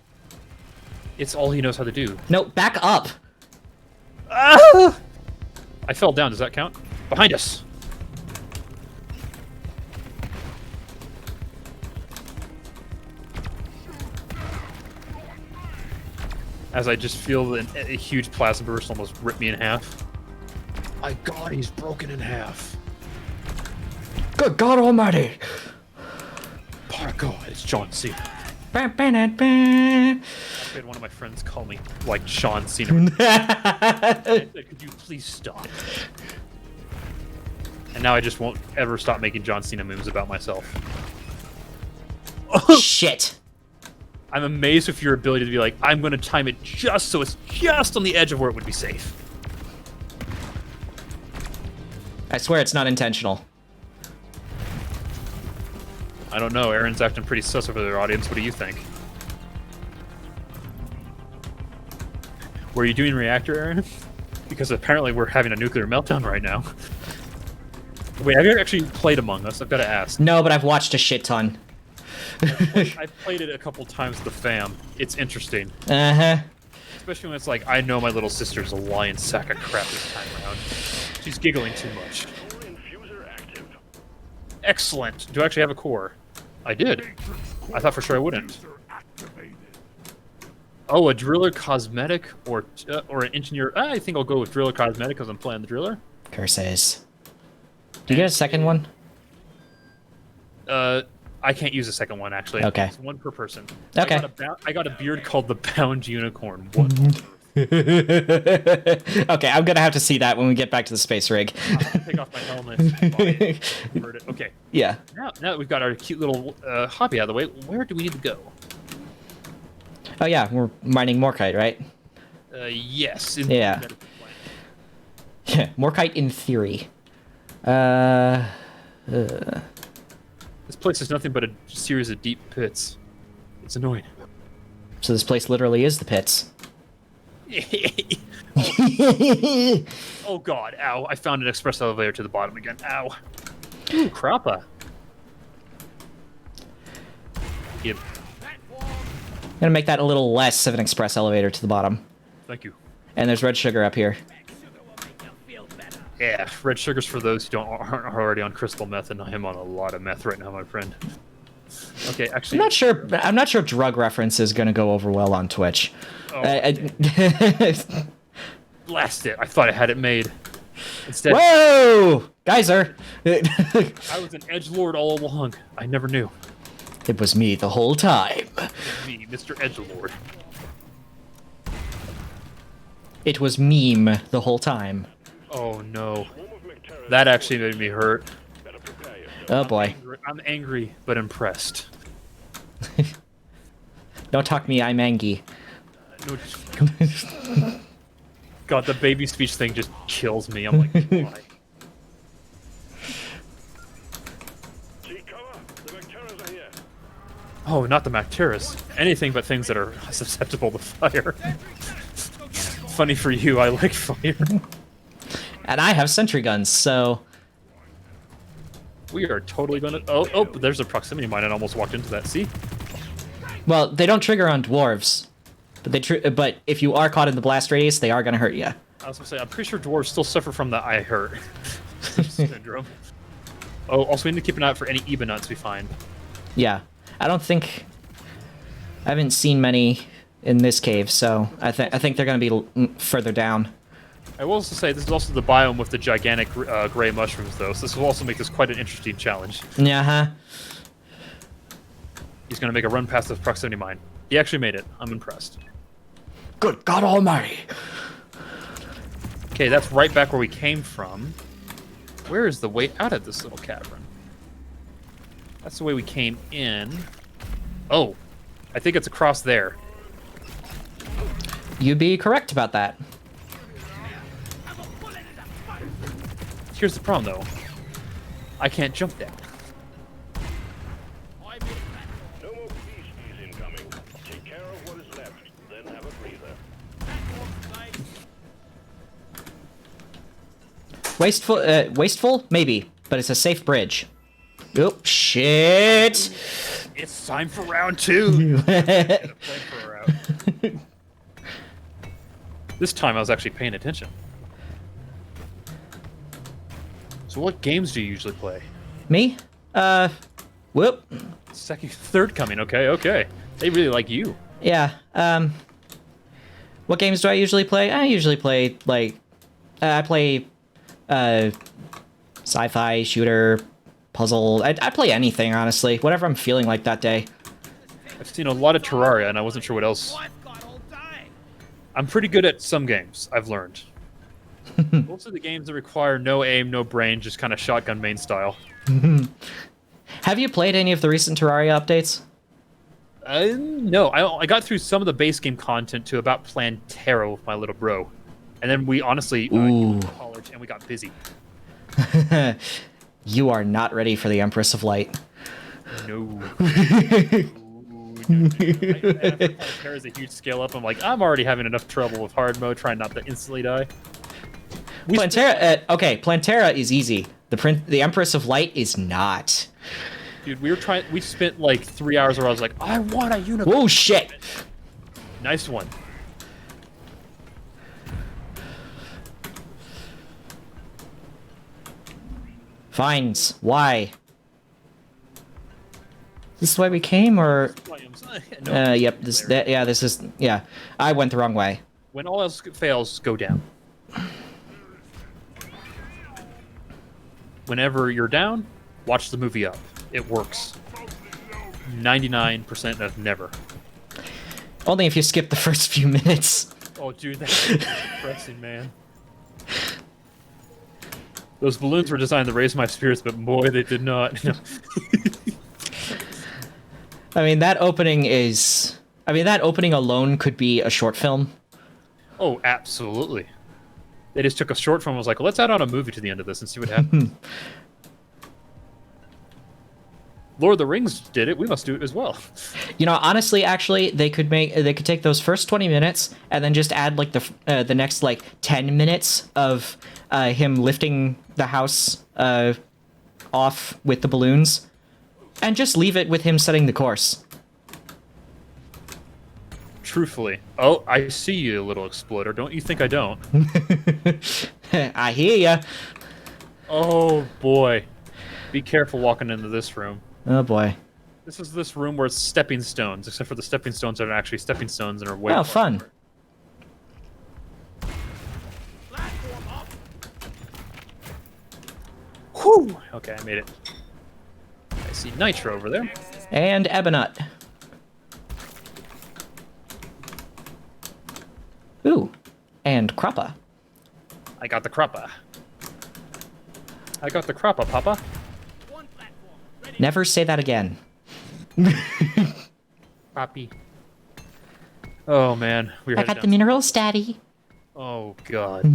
It's all he knows how to do. No, back up. Ah! I fell down. Does that count? Behind us. As I just feel a huge plasma burst almost rip me in half. My god, he's broken in half. Good God Almighty. Oh god, it's John Cena. Ba, ba, da, ba. I had one of my friends call me, like, John Cena. I said, could you please stop? And now I just won't ever stop making John Cena memes about myself. Shit. I'm amazed with your ability to be like, I'm going to time it just so it's just on the edge of where it would be safe. I swear it's not intentional. I don't know. Aaron's acting pretty sus over their audience. What do you think? Were you doing reactor, Aaron? Because apparently we're having a nuclear meltdown right now. Wait, have you actually played Among Us? I've got to ask. No, but I've watched a shit ton. I've played it a couple times with the fam. It's interesting. Uh-huh. Especially when it's like, I know my little sister's a lion sack of crap this time around. She's giggling too much. Excellent. Do I actually have a core? I did. I thought for sure I wouldn't. Activated. Oh, a driller cosmetic or an engineer. I think I'll go with driller cosmetic because I'm playing the driller. Curses. Do you get a second one? I can't use a second one actually. Okay. It's one per person. Okay. I got a beard called the Bound Unicorn. What? Okay, I'm gonna have to see that when we get back to the space rig. I'll take off my helmet. Convert it. Okay. Yeah. Now that we've got our cute little hobby out of the way, where do we need to go? Oh yeah, we're mining Morkite, right? Yes. Yeah. Yeah, Morkite in theory. This place is nothing but a series of deep pits. It's annoying. So this place literally is the pits. Oh god, ow. I found an express elevator to the bottom again. Ow. Ooh, Crappa. Yep. I'm gonna make that a little less of an express elevator to the bottom. Thank you. And there's red sugar up here. Yeah, red sugars for those who aren't already on crystal meth, and I am on a lot of meth right now, my friend. Okay, actually, I'm not sure drug reference is gonna go over well on Twitch. Oh, blast it! I thought I had it made. Instead, Whoa! Geyser! I was an edgelord all along. I never knew. It was me the whole time. Me, Mr. Edgelord. It was meme the whole time. Oh no, that actually made me hurt. Oh boy. I'm angry but impressed. Don't talk me, I'm Angie. No, God, the baby speech thing just kills me. I'm like, why? Oh, not the Macteris. Anything but things that are susceptible to fire. Funny for you, I like fire. And I have sentry guns, so... We are totally gonna... Oh, there's a proximity mine. I almost walked into that. See? Well, they don't trigger on dwarves. But but if you are caught in the blast radius, they are gonna hurt you. I was gonna say, I'm pretty sure dwarves still suffer from the I hurt syndrome. Oh, also we need to keep an eye out for any Ebonauts we find. Yeah. I don't think... I haven't seen many in this cave, so I think they're gonna be further down. I will also say, this is also the biome with the gigantic gray mushrooms, though, so this will also make this quite an interesting challenge. Yeah, huh? He's gonna make a run past the proximity mine. He actually made it. I'm impressed. Good God Almighty! Okay, that's right back where we came from. Where is the way out of this little cavern? That's the way we came in. Oh, I think it's across there. You'd be correct about that. Here's the problem, though. I can't jump that. No more species incoming. Take care of what is left, then have a breather. Wasteful? Maybe, but it's a safe bridge. Oop, shit! It's time for round 2. This time I was actually paying attention. So what games do you usually play? Me? Whoop. Third coming, okay. They really like you. Yeah, what games do I usually play? I usually play, like, I play, sci-fi, shooter, puzzle. I play anything, honestly. Whatever I'm feeling like that day. I've seen a lot of Terraria, and I wasn't sure what else. I'm pretty good at some games, I've learned. Most of the games that require no aim, no brain, just kind of shotgun main style. Have you played any of the recent Terraria updates? No, I got through some of the base game content to about Plantera with my little bro. And then we honestly went to college and we got busy. You are not ready for the Empress of Light. No. Plantera is a huge scale up. I'm like, I'm already having enough trouble with hard mode, trying not to instantly die. Plantera, okay, Plantera is easy. The Empress of Light is not. Dude, we spent like 3 hours where I was like, I want a unicorn. Whoa, shit! Nice one. Fines. Why? Is this the way we came, or? No, Yep. This is. Yeah. I went the wrong way. when all else fails, go down. Whenever you're down, watch the movie up. It works. 99% of never. Only if you skip the first few minutes. Oh, dude, that's depressing, man. Those balloons were designed to raise my spirits, but boy, they did not. I mean, that opening is... I mean, that opening alone could be a short film. Oh, absolutely. They just took a short film and was like, let's add on a movie to the end of this and see what happens. Lord of the Rings did it. We must do it as well. You know, honestly, actually, they could take those first 20 minutes and then just add like the next like 10 minutes of him lifting the house off with the balloons, and just leave it with him setting the course. Truthfully. Oh, I see you, little exploder. Don't you think I don't? I hear ya. Oh, boy. Be careful walking into this room. Oh boy. This room where it's stepping stones, except for the stepping stones aren't actually stepping stones and are way Oh, far fun. apart. Platform up. Whew! Okay, I made it. I see Nitro over there. And Ebonut. Ooh. And Crappa. I got the crappa. I got the crappa, Papa. One platform. Ready. Never say that again. Papi. Oh man, we're I headed got down. the minerals, Daddy. Oh god.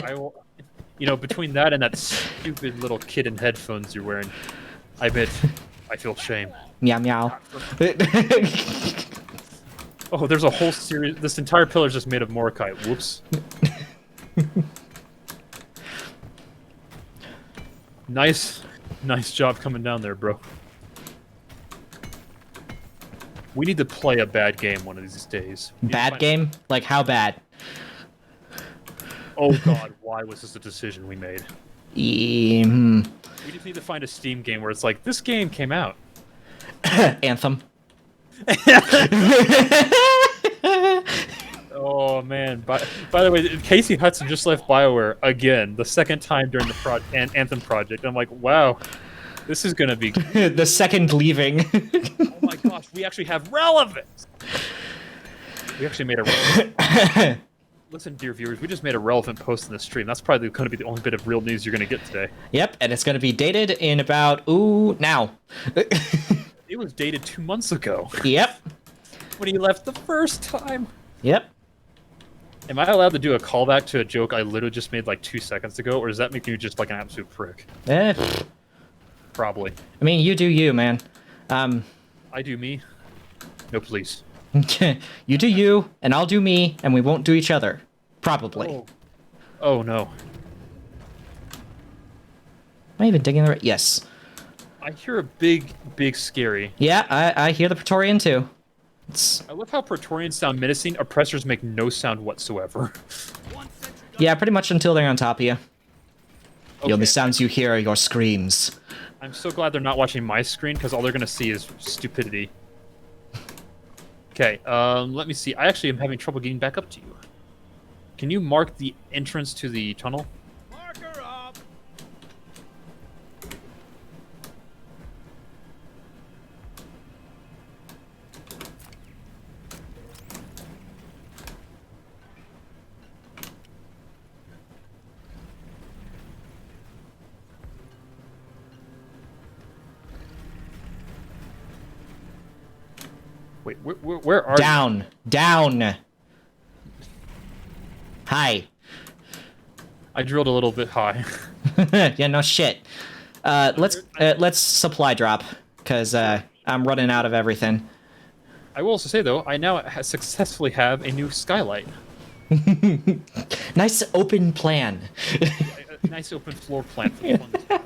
I will. You know, between that and that stupid little kid in headphones you're wearing, I admit, I feel shame. Meow meow. Oh, there's a whole series. This entire pillar is just made of Morokite. Whoops. Nice job coming down there, bro. We need to play a bad game one of these days. We need to Bad find- game? Like how bad? Oh god, why was this a decision we made? Hmm. We just need to find a Steam game where it's like, this game came out. Anthem. Oh man! By the way, Casey Hudson just left BioWare again, the second time during the Anthem project. I'm like, wow, this is gonna be. The second leaving. Oh my gosh, we actually have relevance. We actually made a. Listen, dear viewers, we just made a relevant post in the stream. That's probably going to be the only bit of real news you're going to get today. Yep, and it's going to be dated in about now. It was dated 2 months ago Yep. when he left the first time. Yep. Am I allowed to do a callback to a joke I literally just made like 2 seconds ago, or does that make you just like an absolute prick? I Probably. mean, you do you, man. I do me. No, please. You do you, and I'll do me, and we won't do each other. Probably. Oh, oh no. Am I even digging the right? Yes. I hear a big scary. Yeah, I hear the Praetorian too. It's... I love how Praetorians sound menacing. Oppressors make no sound whatsoever. One sentry gun. Yeah, pretty much until they're on top of you. The only Okay. sounds you hear are your screams. I'm so glad they're not watching my screen, because all they're going to see is stupidity. Okay, let me see. I actually am having trouble getting back up to you. Can you mark the entrance to the tunnel? Marker up. Wait, where are Down. Down. Hi. you? I drilled a little bit high. Yeah, no shit. Let's supply drop, cause I'm running out of everything. I will also say, though, I now successfully have a new skylight. Nice open plan. A nice open floor plan for the fun.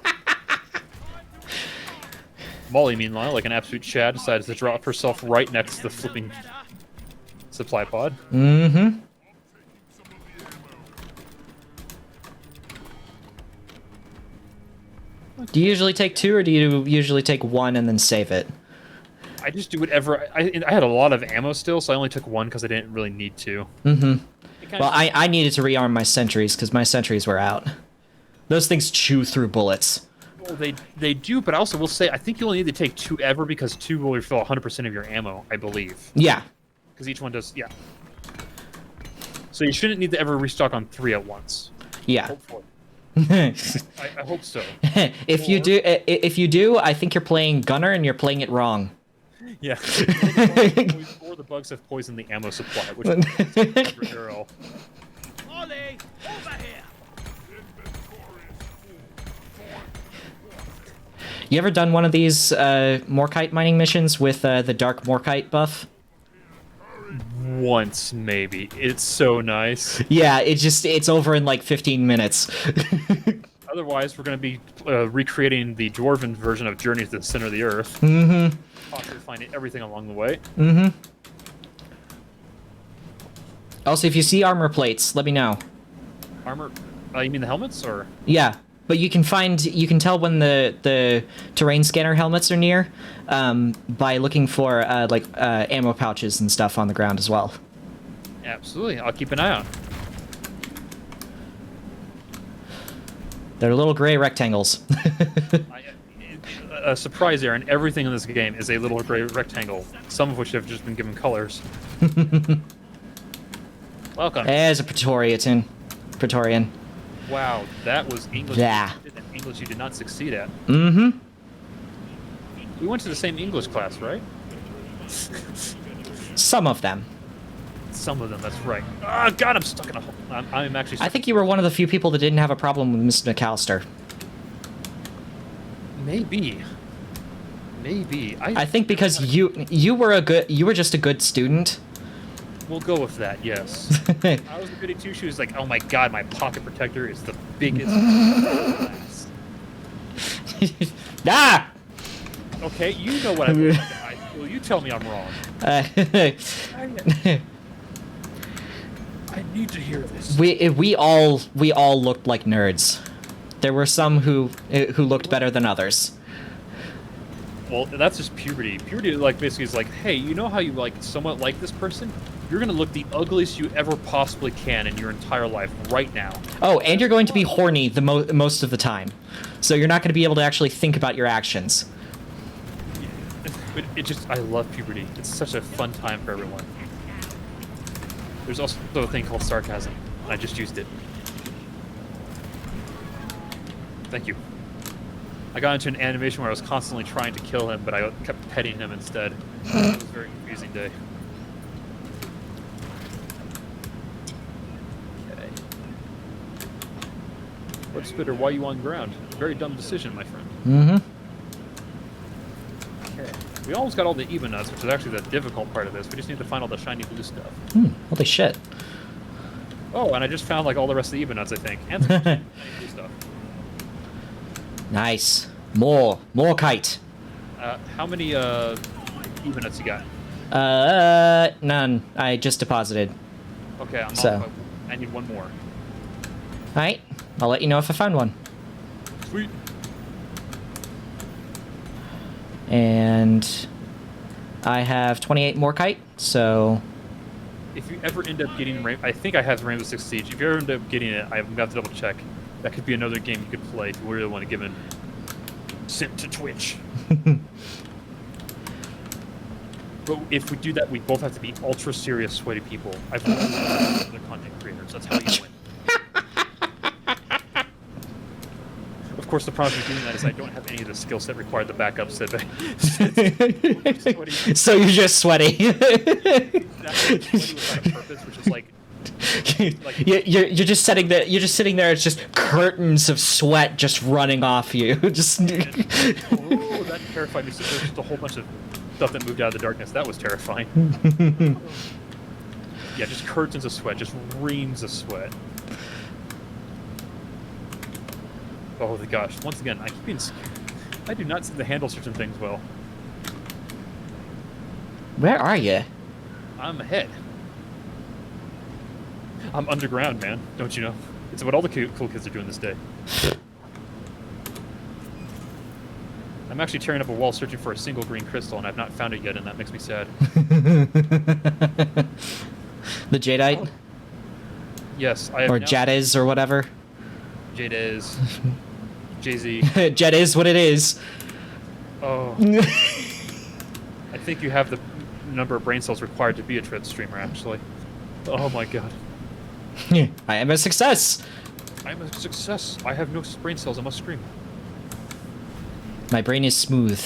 Molly, meanwhile, like an absolute Chad, decides to drop herself right next to the flipping supply pod. Mm-hmm. Do you usually take 2, or do you usually take 1 and then save it? I just do whatever. I had a lot of ammo still, so I only took 1 because I didn't really need to. Mm-hmm. Well, Just, I needed to rearm my sentries because my sentries were out. Those things chew through bullets. well, they do, but I also will say I think you only need to take 2 ever because 2 will refill 100% of your ammo, I believe. Yeah. Because each one does, yeah. So you shouldn't need to ever restock on 3 at once. Yeah. Hopefully. I hope so. If you do, I think you're playing Gunner and you're playing it wrong. Yeah. Or the bugs have poisoned the ammo supply, which is girl. Ollie, over here. You ever done one of these Morkite mining missions with the dark Morkite buff? Once, maybe. It's so nice. Yeah, it's over in like 15 minutes. Otherwise, we're going to be recreating the dwarven version of Journey to the Center of the Earth. Mm-hmm. Possibly finding everything along the way. Mm-hmm. Also, if you see armor plates, let me know. Armor? You mean the helmets, or? Yeah, but you can tell when the terrain scanner helmets are near by looking for ammo pouches and stuff on the ground as well. Absolutely. I'll keep an eye out. They're little gray rectangles. A surprise, Aaron. Everything in this game is a little gray rectangle, some of which have just been given colors. Welcome. There's a Praetorian. Wow, that was English. Yeah. English you did not succeed at. Mm-hmm. We went to the same English class, right? Some of them. Some of them, that's right. Oh, God, I'm stuck in a hole. I'm actually stuck. I think you were one of the few people that didn't have a problem with Mr. McAllister. Maybe. I think because you were just a good student. We'll go with that, yes. I was a goody two shoes, like, oh my God, my pocket protector is the biggest glass. Ah! Okay, you know what I look like in high school. You tell me I'm wrong. I need to hear this. We all looked like nerds. There were some who looked better than others. Well, that's just puberty. Puberty, like, basically is like, hey, you know how you, like, somewhat like this person? You're gonna look the ugliest you ever possibly can in your entire life right now. Oh, and you're going to be horny the most of the time. So you're not going to be able to actually think about your actions. But I love puberty. It's such a fun time for everyone. There's also a thing called sarcasm. I just used it. Thank you. I got into an animation where I was constantly trying to kill him, but I kept petting him instead. It was a very confusing day. Okay. Lord Spitter, why are you on ground? Very dumb decision, my friend. Mm-hmm. Okay. We almost got all the Eva nuts, which is actually the difficult part of this. We just need to find all the shiny blue stuff. Holy shit. Oh, and I just found like all the rest of the Eva nuts, I think. And some shiny blue stuff. Nice. More kite. How many Eva nuts you got? None. I just deposited. Okay, I'm So. off. I need one more. Alright. I'll let you know if I find one. Sweet. And I have 28 more kite, so If you ever end up getting I think I have Rainbow Six Siege. If you ever end up getting it, I've got to double check. That could be another game you could play if you really want to give in. Sent to Twitch. But if we do that, we both have to be ultra serious, sweaty people. I've learned this from other content creators. That's how you win. Of course, the problem with doing that is I don't have any of the skill set required to back up said. so you're just sweaty. Exactly, sweaty without a purpose, which is like you're just sitting there. You're just sitting there. It's just curtains of sweat just running off you. Just. Oh, that terrified me. So there's just a whole bunch of stuff that moved out of the darkness. That was terrifying. Yeah, just curtains of sweat, just reams of sweat. Oh the gosh! Once again, I keep being. I do not seem to handle certain things well. Where are you? I'm ahead. I'm underground, man. Don't you know? It's what all the cool kids are doing this day. I'm actually tearing up a wall searching for a single green crystal, and I've not found it yet, and that makes me sad. The Jadeite? Yes, I have Or now... Jadiz or whatever. Jade is. Jay-Z. Jet is what it is. Oh. I think you have the number of brain cells required to be a Twitch streamer, actually. Oh my god. I am a success! I'm a success. I have no brain cells, I must scream. My brain is smooth.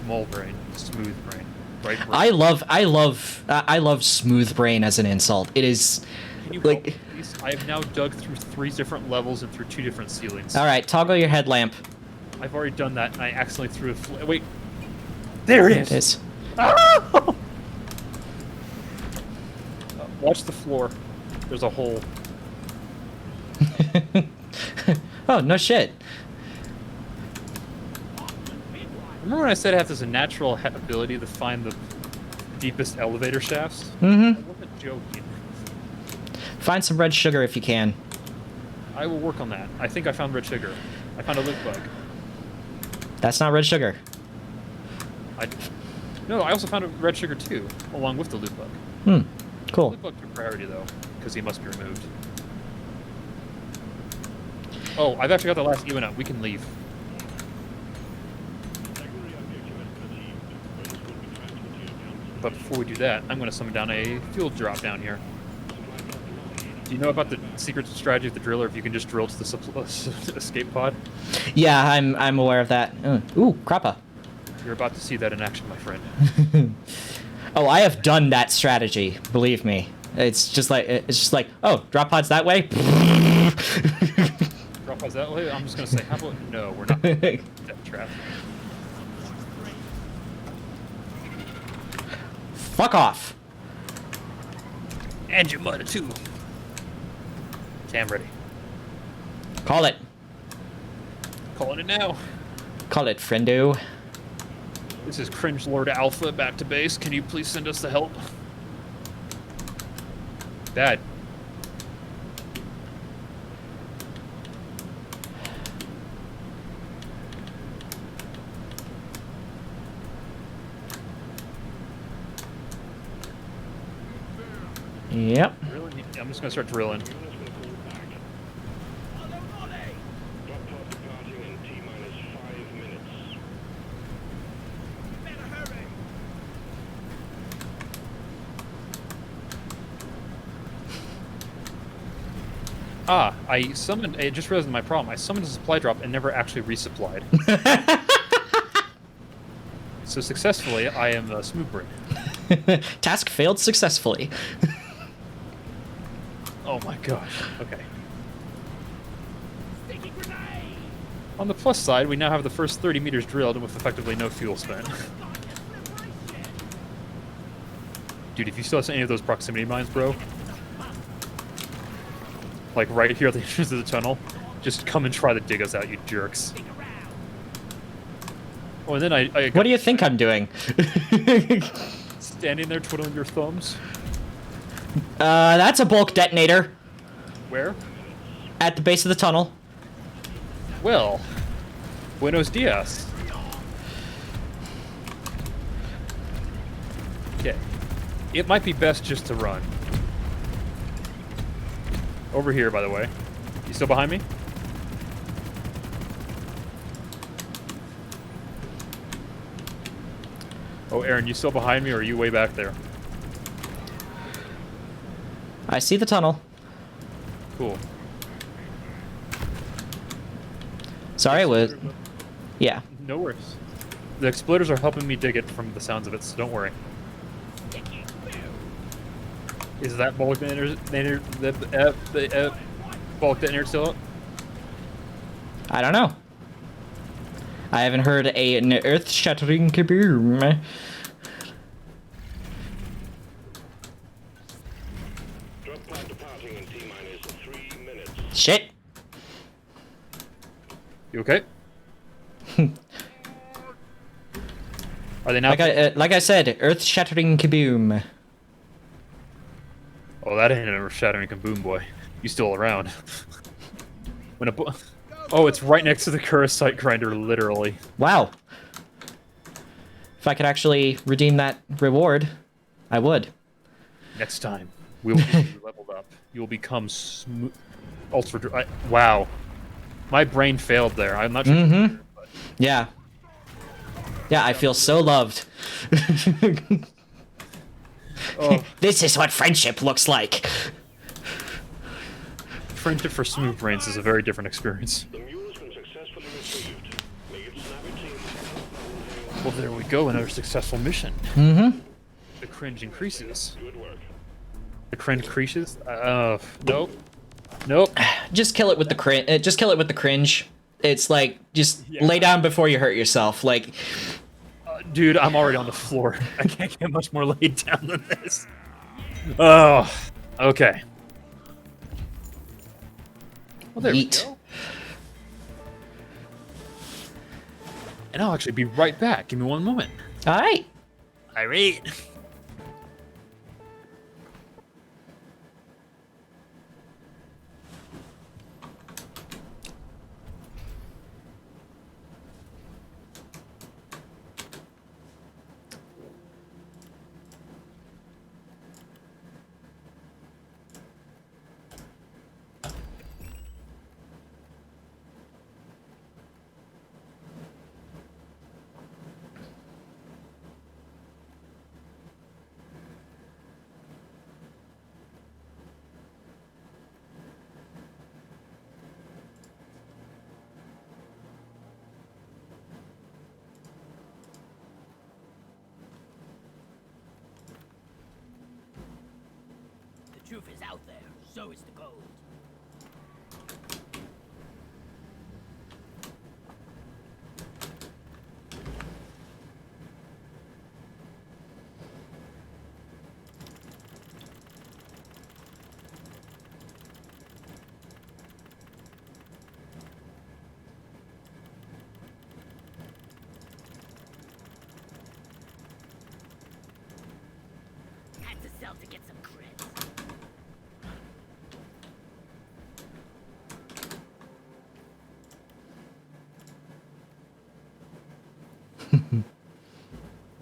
Small brain. Smooth brain. Right brain. I love smooth brain as an insult. It is Can you like help me, please? I have now dug through 3 different levels and through 2 different ceilings. Alright, toggle your headlamp. I've already done that, and I accidentally threw a wait. There it is! It is. Ah! Watch the floor. There's a hole. Oh, no shit. Remember when I said I have this natural ability to find the deepest elevator shafts? Mm-hmm. I wasn't joking. Find some red sugar if you can. I will work on that. I think I found red sugar. I found a loot bug. That's not red sugar. No, I also found a red sugar too, along with the loot bug. Hmm. Cool. Loot bug took priority though, because he must be removed. Oh, I've actually got the last even up. We can leave. But before we do that, I'm going to summon down a fuel drop down here. Do you know about the secret strategy of the driller if you can just drill to the escape pod? Yeah, I'm aware of that. Ooh, crappa. You're about to see that in action, my friend. Oh, I have done that strategy. Believe me. It's just like oh, drop pods that way. Drop pods that way? I'm just going to say, how about no, we're not going to that trap. Fuck off. And your mother too. Okay, I'm ready. Call it. Calling it now. Call it, friendo. This is Cringe Lord Alpha back to base. Can you please send us the help? Dad. Yep. Really? I'm just gonna start drilling. Ah, I summoned. I just realized my problem. I summoned a supply drop and never actually resupplied. So successfully, I am a smooth brain. Task failed successfully. Oh my gosh. Okay. On the plus side, we now have the first 30 meters drilled with effectively no fuel spent. Dude, if you still have any of those proximity mines, bro, like right here at the entrance of the tunnel, just come and try to dig us out, you jerks. Oh, and then I What do you think I'm doing? standing there twiddling your thumbs. That's a bulk detonator Where? at the base of the tunnel. Well, buenos dias. Okay. It might be best just to run. Over here, by the way. You still behind me? Oh, Aaron, you still behind me, or are you way back there? I see the tunnel. Cool. Sorry, was yeah. No worries. The exploders are helping me dig it from the sounds of it, so don't worry. Is that bulk detonator, bulk detonator still up? I don't know. I haven't heard an earth-shattering kaboom. Drop pod departing in T-minus 3 minutes. Shit. You okay? Are they now? Like I said, earth-shattering kaboom. Oh, that ain't a shattering kaboom, boy. You still around? When oh, it's right next to the Kurosite grinder, literally. Wow. If I could actually redeem that reward, I would. Next time, we will get you leveled up. You will become ultra. Wow, my brain failed there. I'm not sure. Mm-hmm. Yeah. Yeah, I feel so loved. Oh, This is what friendship looks like. friendship for smooth brains is a very different experience. The mule has been successfully retrieved. Make it snap your team. Well, there we go. Another successful mission. Mm-hmm. The cringe increases. Good work. The cringe increases. Nope. Nope. Just kill it with the cringe. Just kill it with the cringe. It's like just Yeah. lay down before you hurt yourself. Like, Dude, I'm already on the floor. I can't get much more laid down than this. Oh, okay. Well, there we Yeet. go. And I'll actually be right back. Give me one moment. all right. Irate. The truth is out there, so is the gold. Had to sell to get some crits.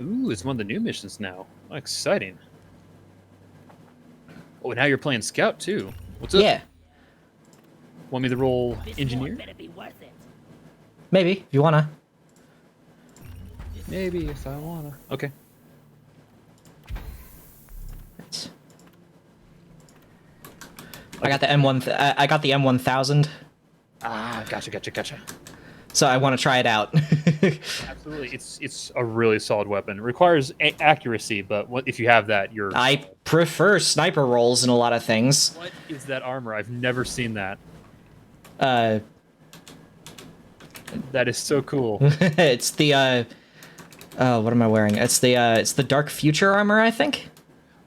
Ooh, it's one of the new missions now. Oh, exciting. Oh, and now you're playing Scout, too. What's up? Yeah. Want me to roll This Engineer? war better be worth it. Maybe if you wanna. Maybe, if I wanna. Okay. I got the M1. I got the M1000, Ah, gotcha. so I want to try it out. Absolutely. It's a really solid weapon. It requires accuracy, but if you have that, you're... I prefer sniper rolls in a lot of things. What is that armor? I've never seen that. Uh, That is so cool. it's the what am I wearing? It's the Dark Future armor, I think.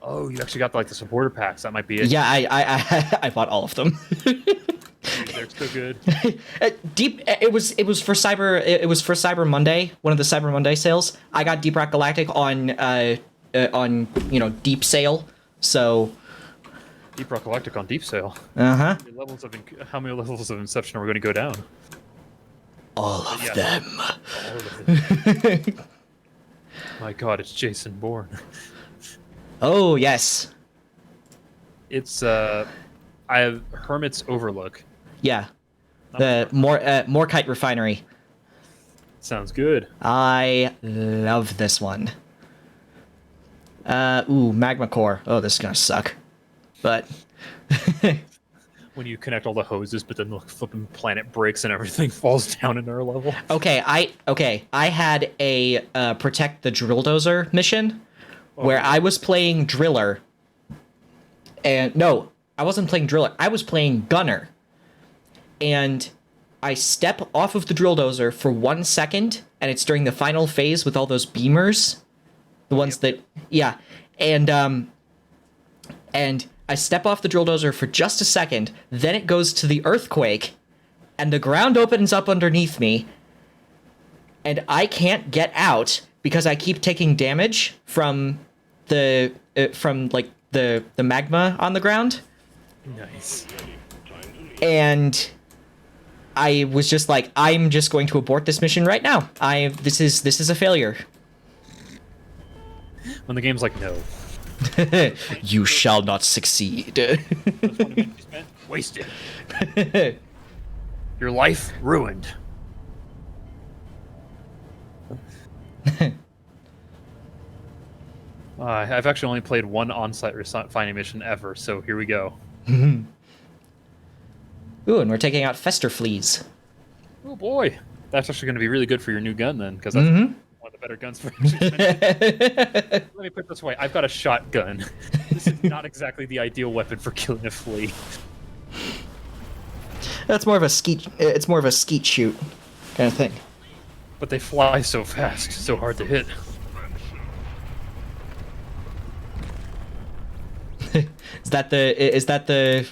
Oh, you actually got like the supporter packs. That might be it. Yeah, I bought all of them. They're so good. Deep. It was for Cyber Monday, one of the Cyber Monday sales. I got Deep Rock Galactic on deep sale. So. Deep Rock Galactic on deep sale. Uh-huh. How many levels of Inception are we going to go down? All of Yeah. them. All of them. My God, it's Jason Bourne. Oh yes. It's I have Hermit's Overlook. Yeah. The Morkite Refinery. Sounds good. I love this one. Magma Core. Oh, this is gonna suck. But When you connect all the hoses, but then the flipping planet breaks and everything falls down in our level. I had a protect the drill dozer mission where I was playing driller. And no, I wasn't playing driller. I was playing gunner. And I step off of the drill dozer for 1 second, and it's during the final phase with all those beamers. The ones that and I step off the drill dozer for just a second, then it goes to the earthquake, and the ground opens up underneath me, and I can't get out because I keep taking damage from the magma on the ground. Nice. And I was just like, I'm just going to abort this mission right now. This is a failure. When the game's like, no. You shall not succeed. Wasted. Your life ruined. I've actually only played one on-site refining mission ever, so here we go. Ooh, and we're taking out Fester fleas. Oh boy, that's actually going to be really good for your new gun then, because that's one of the better guns for. Let me put it this way: I've got a shotgun. This is not exactly the ideal weapon for killing a flea. That's more of a skeet. It's more of a skeet shoot kind of thing. But they fly so fast, so hard to hit. Is that the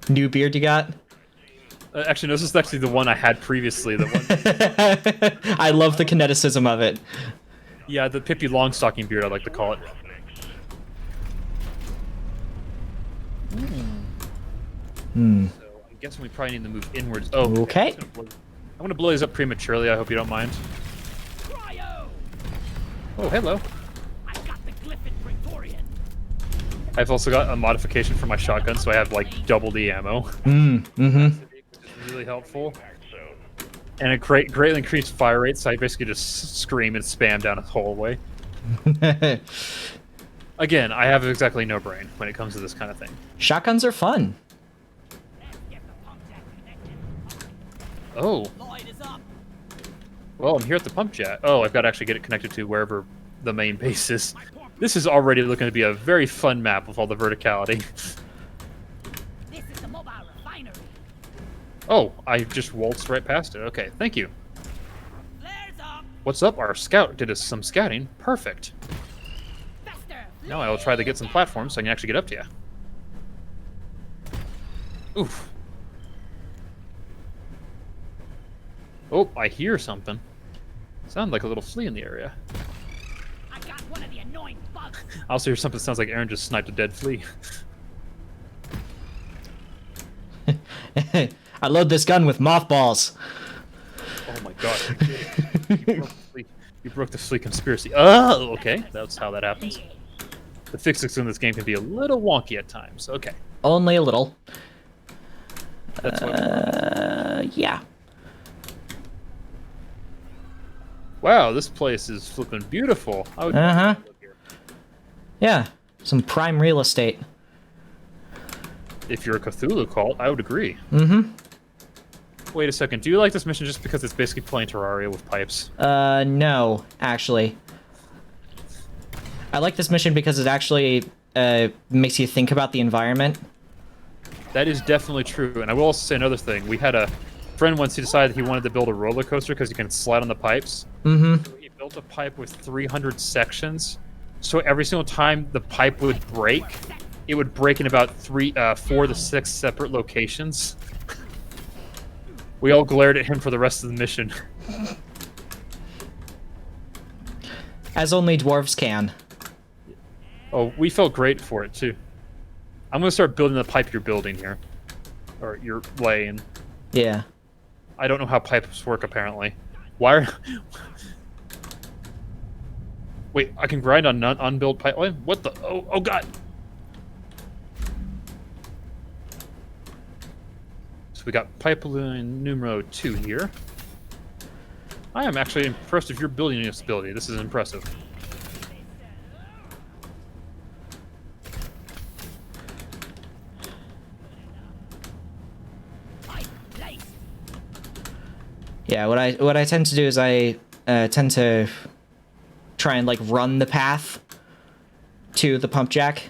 new beard you got? Actually, no, this is actually the one I had previously. The one. I love the kineticism of it. Yeah, the Pippi Longstocking beard, I like to call it. So I'm guessing we probably need to move inwards. Oh, Okay. I'm going to blow these up prematurely. I hope you don't mind. Cryo! Oh, hello. I got the Glyphid Praetorian. I've also got a modification for my shotgun, so I have like double the ammo, Mm-hmm. which is really helpful. And a greatly increased fire rate, so I basically just scream and spam down a hallway. Again, I have exactly no brain when it comes to this kind of thing. Shotguns are fun. Let's get the pump jack connected. Oh, Lloyd is up. well, I'm here at the pump jet. Oh, I've got to actually get it connected to wherever the main base is. This is already looking to be a very fun map with all the verticality. This is the mobile refinery. Oh, I just waltzed right past it. Okay, thank you. Flares up. What's up? Our scout did us some scouting. Perfect. Fester. Now I will try to get some platforms so I can actually get up to you. Oof. Oh, I hear something. Sounds like a little flea in the area. I got one of the annoying bugs. I also hear something that sounds like Aaron just sniped a dead flea. I load this gun with mothballs. Oh my god. You broke the flea conspiracy. Oh, okay. That's how that happens. The physics in this game can be a little wonky at times. Okay. Only a little. That's what. Yeah. Wow, this place is flipping beautiful. I would Uh-huh. live here. Yeah. Some prime real estate. If you're a Cthulhu cult, I would agree. Mm-hmm. Wait a second. Do you like this mission just because it's basically playing Terraria with pipes? No, actually. I like this mission because it actually makes you think about the environment. That is definitely true. And I will also say another thing. We had a friend once who decided he wanted to build a roller coaster because you can slide on the pipes. Mm-hmm. So he built a pipe with 300 sections. So every single time the pipe would break, it would break in about 4 to 6 separate locations. We all glared at him for the rest of the mission. As only dwarves can. Oh, we felt great for it too. I'm gonna start building the pipe you're building here, or you're laying. Yeah. I don't know how pipes work apparently. Why are? Wait, I can grind on unbuilt pipeline. What the? Oh god! So we got pipeline numero 2 here. I am actually impressed if you're building this ability. This is impressive. Yeah, what I tend to do is I tend to try and like run the path to the pump jack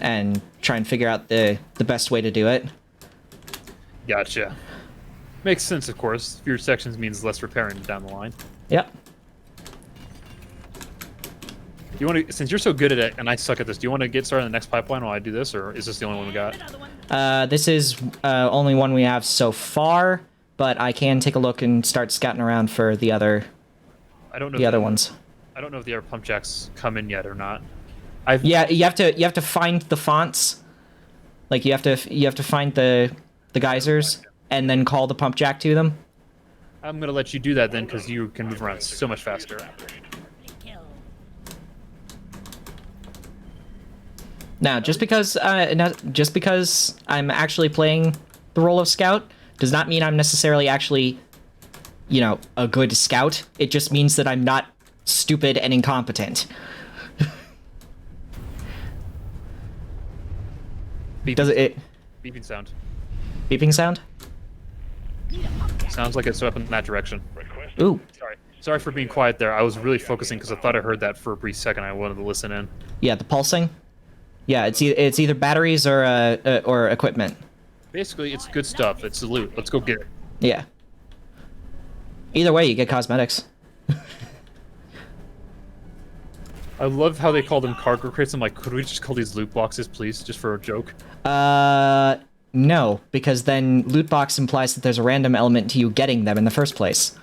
and try and figure out the best way to do it. Gotcha. Makes sense, of course. Fewer sections means less repairing down the line. Yep. You want to, since you're so good at it and I suck at this, do you want to get started on the next pipeline while I do this, or is this the only one we got? This is only one we have so far, but I can take a look and start scouting around for the other I don't know. the other ones. I don't know if the other pump jacks come in yet or not. Yeah, you have to find the fonts. Like you have to find the geysers and then call the pump jack to them. I'm gonna let you do that then, because you can move around so much faster. Kill. Now, just because I'm actually playing the role of scout does not mean I'm necessarily actually, you know, a good scout. It just means that I'm not stupid and incompetent. Beeping, Does it beeping sound. beeping sound? Sounds like it's up in that direction. Request Ooh, Sorry for being quiet there. I was really focusing because I thought I heard that for a brief second. I wanted to listen in. yeah, the pulsing. Yeah, it's either batteries or equipment. Basically, it's good stuff. It's loot. Let's go get it. Yeah. Either way, you get cosmetics. I love how they call them cargo crates. I'm like, could we just call these loot boxes, please, just for a joke? No, because then loot box implies that there's a random element to you getting them in the first place.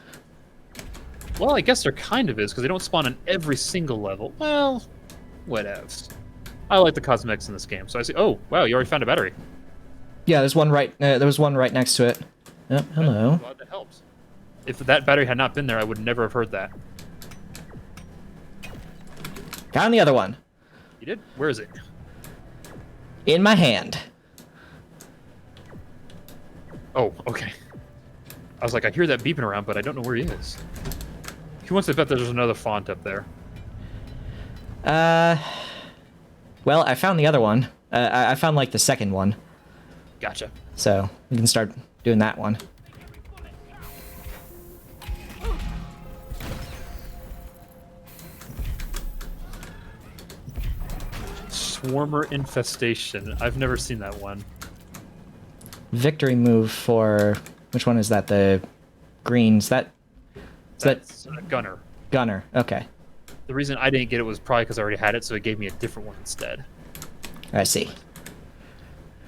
Well, I guess there kind of is, because they don't spawn on every single level. Well, whatevs. I like the cosmetics in this game, so I see. Oh, wow, you already found a battery. Yeah, there's one right. There was one right next to it. Oh, hello. I'm glad that helps. If that battery had not been there, I would never have heard that. Found the other one. You did? Where is it? In my hand. Oh, okay. I was like, I hear that beeping around, but I don't know where he is. He wants to bet there's another font up there. Well, I found the other one. I found, like, the second one. Gotcha. So, we can start doing that one. Swarmer Infestation. I've never seen that one. Victory move for... Which one is that? The greens. Is That's Gunner. Gunner. Okay. The reason I didn't get it was probably because I already had it, so it gave me a different one instead. I see.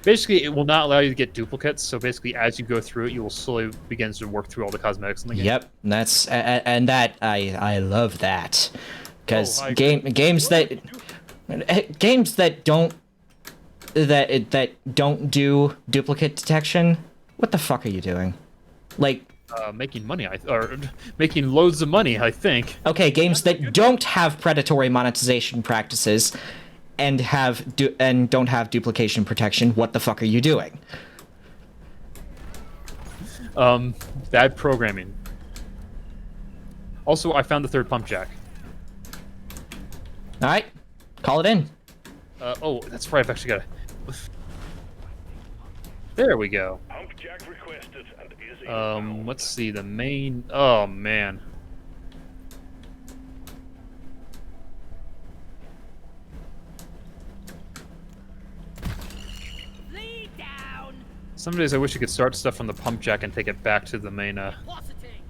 Basically, it will not allow you to get duplicates, so basically, as you go through it, you will slowly begin to work through all the cosmetics in the game. Yep, that's and that I love that because Oh, I agree. games that don't do duplicate detection. What the fuck are you doing? Like, Making money, or making loads of money, I think. okay, games that don't have predatory monetization practices and don't have duplication protection. What the fuck are you doing? Bad programming. Also, I found the third pump jack. All right, call it in. Oh, that's right. I've actually got to. There we go. pump jack requested and is inbound. Let's see the main. Oh man. Lead down. Some days I wish you could start stuff from the pump jack and take it back to the main Velocity.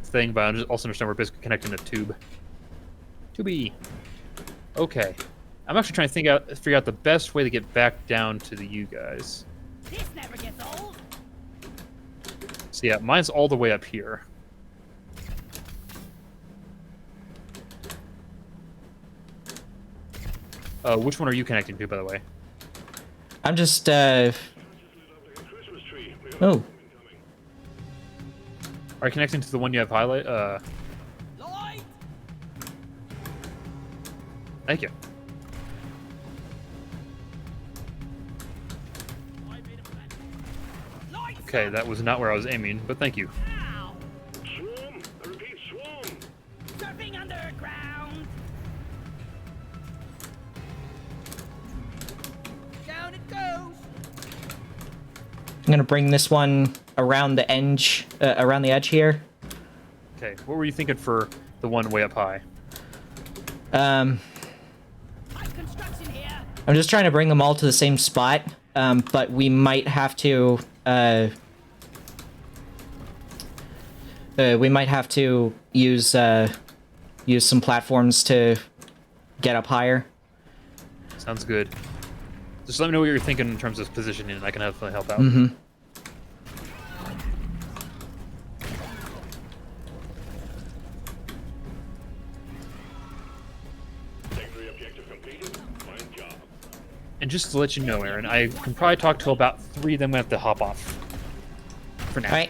thing, but I also understand we're basically connecting a tube. Tubey. Okay. I'm actually trying to figure out the best way to get back down to the you guys. This never gets old. So yeah, mine's all the way up here. Which one are you connecting to, by the way? I'm just Christmas tree. We got oh. incoming. Are you connecting to the one you have highlight? Light. Thank you. Light. Okay, that was not where I was aiming, but thank you. Ow. Swarm. I repeat, swarm. Surfing underground. Down it goes. I'm gonna bring this one around the edge here. Okay, what were you thinking for the one way up high? Um, Light construction here. I'm just trying to bring them all to the same spot, but we might have to use some platforms to get up higher. Sounds good. Just let me know what you're thinking in terms of positioning, and I can hopefully help out. Mm-hmm. And just to let you know, Aaron, I can probably talk to about 3, then we have to hop off. For now. All right.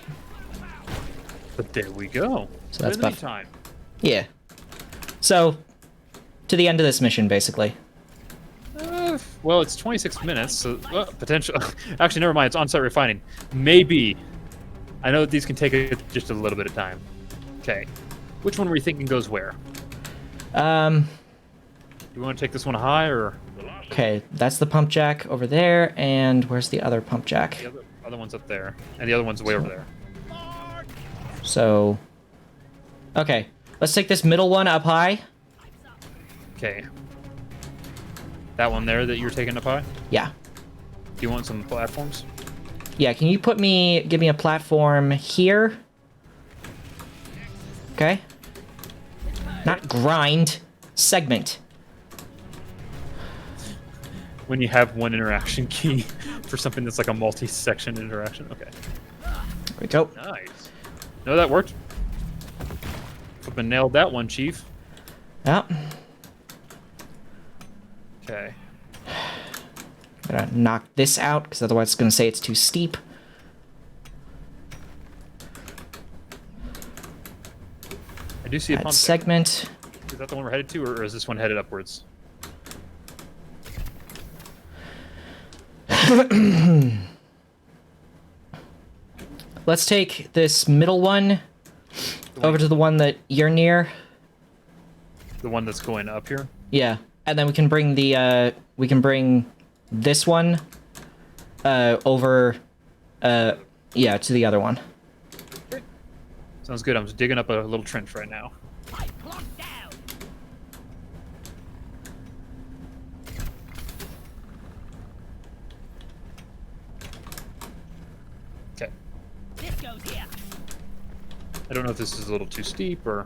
But there we go. So that's in the about- meantime. Yeah. So, to the end of this mission, basically. Well, it's 26 minutes, so potential. Actually, never mind. It's on-site refining. Maybe. I know that these can take just a little bit of time. Okay. Which one were you thinking goes where? Do you want to take this one high or Okay, that's the pump jack over there, and where's the other pump jack? the other one's up there, and the other one's way over there? So, okay, let's take this middle one up high. Okay. That one there that you're taking up high? Yeah. Do you want some platforms? Yeah, can you give me a platform here? Okay. Not grind, segment. When you have one interaction key for something that's like a multi-section interaction. Okay. There we go. Nice. No, that worked. Flippin' nailed that one, Chief. Yeah. Okay. Gotta knock this out, because otherwise it's gonna say it's too steep. I do see a Add pump. segment. Is that the one we're headed to, or is this one headed upwards? Let's take this middle one over to the one that you're near. The one that's going up here? Yeah, and then we can bring the this one over yeah, to the other one. Sounds good. I'm just digging up a little trench right now. Pipe locked down. Okay. This goes here. I don't know if this is a little too steep or...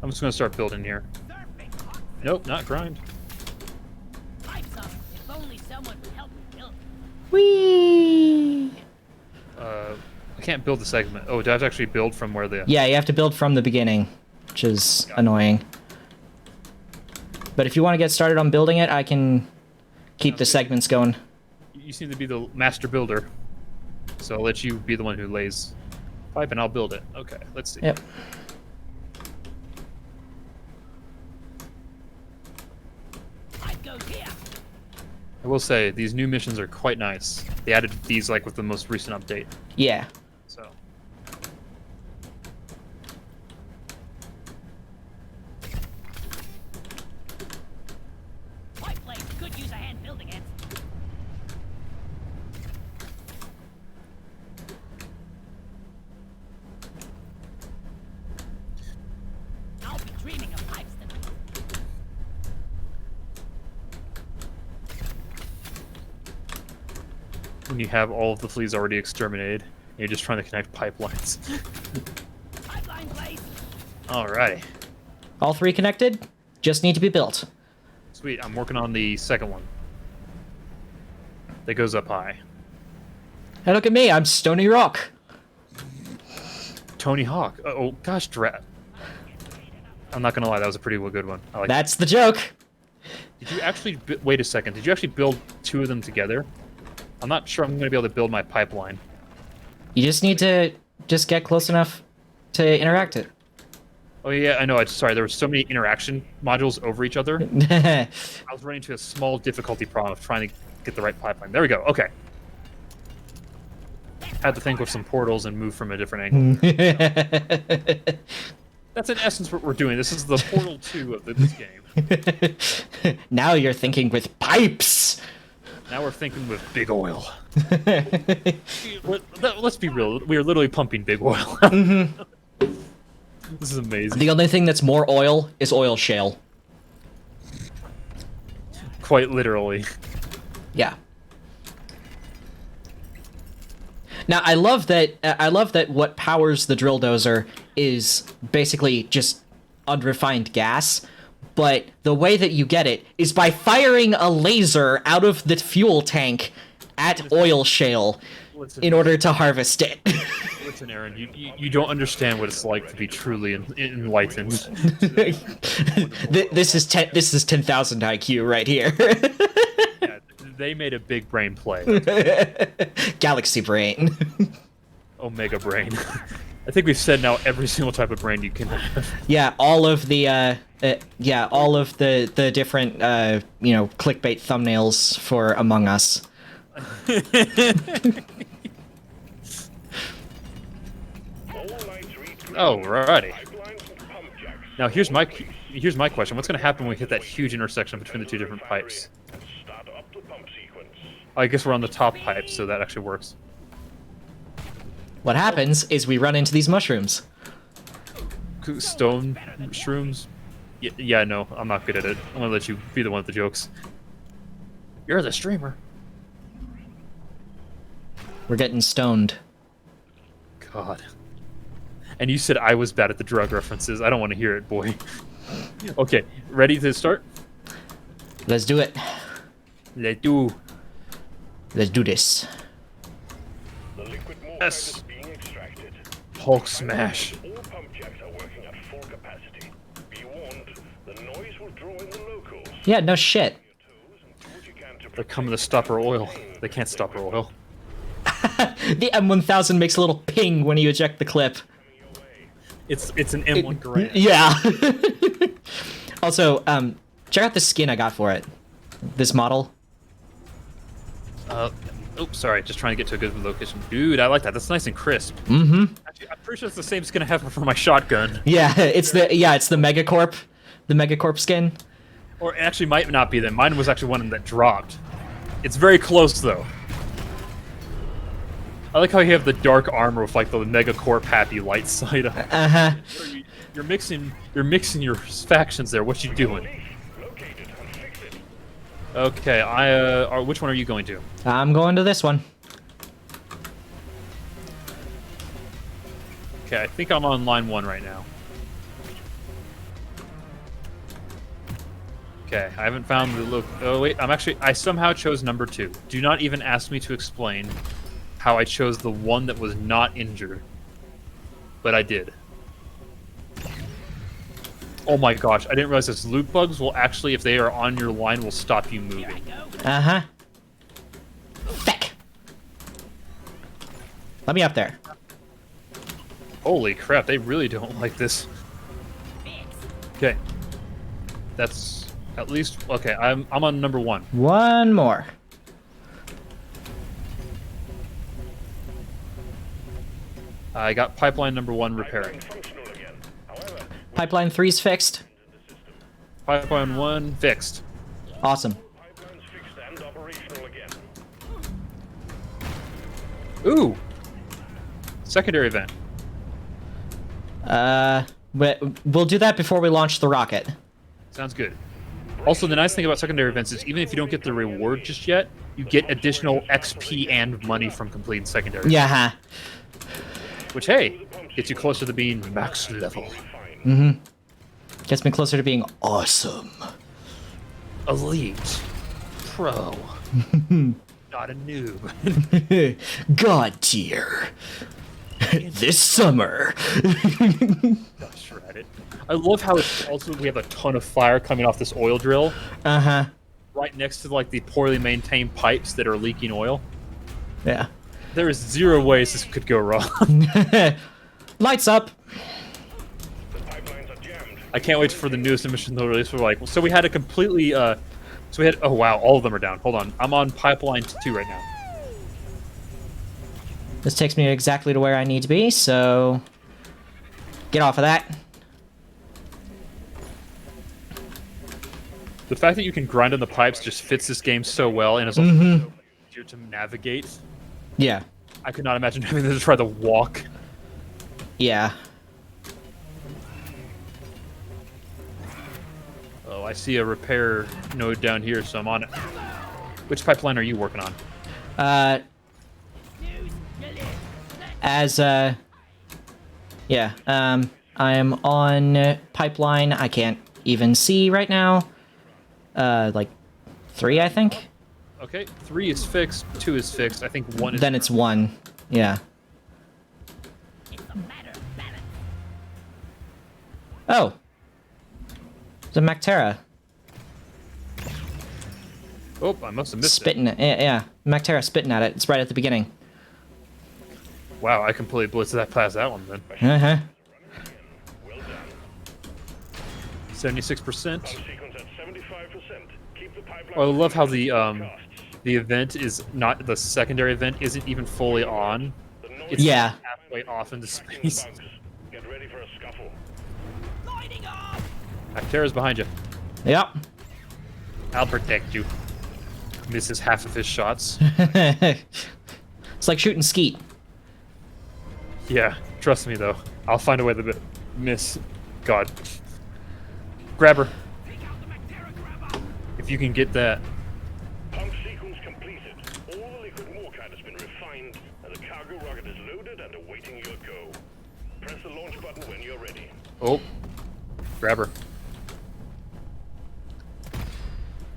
I'm just gonna start building here. Surfing hot. Nope, not grind. Pipes up. If only someone would help me build. Whee! I can't build the segment. Oh, do I have to actually build from where the... Yeah, you have to build from the beginning, which is annoying. But if you want to get started on building it, I can keep the segments going. You seem to be the master builder. So I'll let you be the one who lays pipe and I'll build it. Okay, let's see. Yep. Pipe goes here. I will say, these new missions are quite nice. They added these like with the most recent update. Yeah. So... Pipe blades could use a hand building it. I'll be dreaming of pipes tonight. when you have all of the fleas already exterminated, and you're just trying to connect pipelines. Pipeline blades. Alrighty. All three connected, just need to be built. Sweet, I'm working on the second one. That goes up high. Hey, look at me, I'm Stony Rock. Tony Hawk. Oh gosh, drat. I'm not gonna lie, that was a pretty good one. I like That's the joke. Did you actually... Wait a second. Did you actually build two of them together? I'm not sure I'm going to be able to build my pipeline. You just need to just get close enough to interact it. Oh yeah, I know. Sorry, there were so many interaction modules over each other. I was running into a small difficulty problem of trying to get the right pipeline. There we go. Okay. Had to think with some portals and move from a different angle. That's in essence what we're doing. This is the Portal 2 of this game. Now you're thinking with pipes. Now we're thinking with big oil. Let's be real. We are literally pumping big oil. This is amazing. The only thing that's more oil is oil shale. Quite literally. Yeah. Now I love that. I love that what powers the drill dozer is basically just unrefined gas, but the way that you get it is by firing a laser out of the fuel tank at oil shale in order to harvest it. Listen, Aaron, you don't understand what it's like to be truly enlightened. This is 10,000 IQ right here. Yeah, they made a big brain play. Galaxy brain. Omega brain. I think we've said now every single type of brain you can have. Yeah, all of the all of the different clickbait thumbnails for Among Us. Alrighty. Now here's my question. What's going to happen when we hit that huge intersection between the two different pipes? I guess we're on the top pipe, so that actually works. What happens is we run into these mushrooms. Stone shrooms? Yeah, no, I'm not good at it. I'm going to let you be the one with the jokes. You're the streamer. We're getting stoned. God. And you said I was bad at the drug references. I don't want to hear it, boy. Okay, ready to start? Let's do it. Let's do. Let's do this. Yes. Hulk smash. All pump jacks are working at full capacity. Be warned, the noise will draw in the locals. Yeah, no shit. They're coming to stop our oil. They can't stop our oil. The M1000 makes a little ping when you eject the clip. It's an M1 Garand. Yeah. Also, check out the skin I got for it. This model. Oops, sorry. Just trying to get to a good location. Dude, I like that. That's nice and crisp. Mm-hmm. Actually, I'm pretty sure it's the same skin I have for my shotgun. Yeah, it's the Megacorp. The Megacorp skin. Or it actually might not be them. Mine was actually one that dropped. It's very close, though. I like how you have the dark armor with like the Megacorp happy light side on. Uh-huh. You're mixing your factions there. What you doing? Okay, which one are you going to? I'm going to this one. Okay, I think I'm on line 1 right now. Okay, I haven't found the look. Oh wait, I somehow chose number 2. Do not even ask me to explain how I chose the one that was not injured. But I did. Oh my gosh, I didn't realize this. Loot bugs will actually, if they are on your line, will stop you moving. Uh-huh. Feck. Let me up there. Holy crap, they really don't like this. Okay. That's at least, okay, I'm on number 1. One more. I got pipeline number 1 repairing. Pipeline 3's fixed. Pipeline 1 fixed. Awesome. Pipeline's fixed and operational again. Ooh! Secondary event. We'll do that before we launch the rocket. Sounds good. Also, the nice thing about secondary events is even if you don't get the reward just yet, you get additional XP and money from completing secondary. Yeah, huh. Which, hey, gets you closer to being max level. Mm-hmm. Gets me closer to being awesome. Elite. Pro. Not a noob. God tier. This summer. Shred it. I love how it's also we have a ton of fire coming off this oil drill. Uh-huh. Right next to like the poorly maintained pipes that are leaking oil. Yeah. There is 0 ways this could go wrong. Lights up. The pipelines are jammed. I can't wait for the newest emission they'll release. We're like, so we had a completely, oh wow, all of them are down. Hold on, I'm on pipeline 2 right now. This takes me exactly to where I need to be, so get off of that. The fact that you can grind on the pipes just fits this game so well, and it's also so easier to navigate. Yeah. I could not imagine having to try to walk. Yeah. Oh, I see a repair node down here, so I'm on it. Which pipeline are you working on? Yeah, I am on pipeline. I can't even see right now. Like 3, I think. Okay, 3 is fixed, 2 is fixed. I think 1 is. Then it's 1. Yeah. Oh. The Mactera. Oh, I must have missed Spitting it. Yeah. Mactera spitting at it. It's right at the beginning. it. Wow, I completely blitzed that past that one then. Uh-huh. Well done. 76%. Pump sequence at 75%. Keep the pipeline. Oh, I love how the costs. the event is not the secondary event isn't even fully on. The noise It's Yeah. halfway off into tracking the space. bugs. Get ready for a scuffle. Lighting up! Actera's behind you. Yep. I'll protect you. Misses half of his shots. It's like shooting skeet. Yeah, trust me though. I'll find a way to miss. God. Grab her. Take out the Mactera grabber! If you can get that. Pump sequence completed. All the liquid Morkite has been refined, and the cargo rocket is loaded and awaiting your go. Press the launch button when you're ready. Oh. Grab her.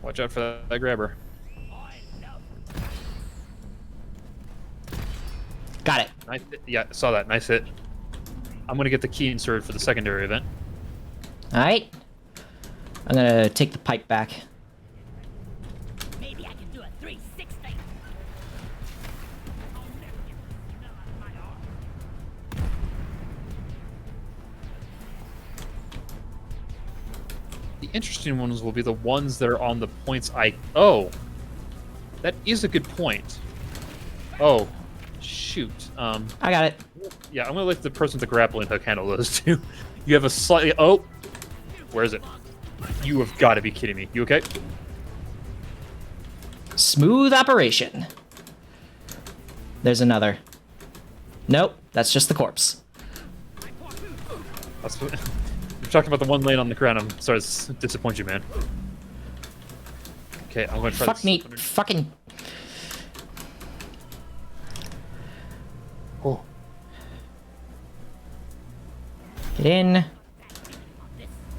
Watch out for that grabber. I love Got it. Nice hit. Yeah, I saw that. Nice hit. I'm gonna get the key inserted for the secondary event. Alright. I'm gonna take the pipe back. Maybe I can do a 360. I'll never get the smell out of my arm. The interesting ones will be the ones that are on the points I... Oh! That is a good point. Oh. Shoot. I got it. Yeah, I'm gonna let the person with the grappling hook handle those two. You have a slightly... Oh! Where is it? You have got to be kidding me. You okay? Smooth operation. There's another. Nope, that's just the corpse. That's what... You're talking about the one laying on the ground. I'm sorry to disappoint you, man. Okay, I'm gonna try Fuck this. me. Fucking. Oh. Get in.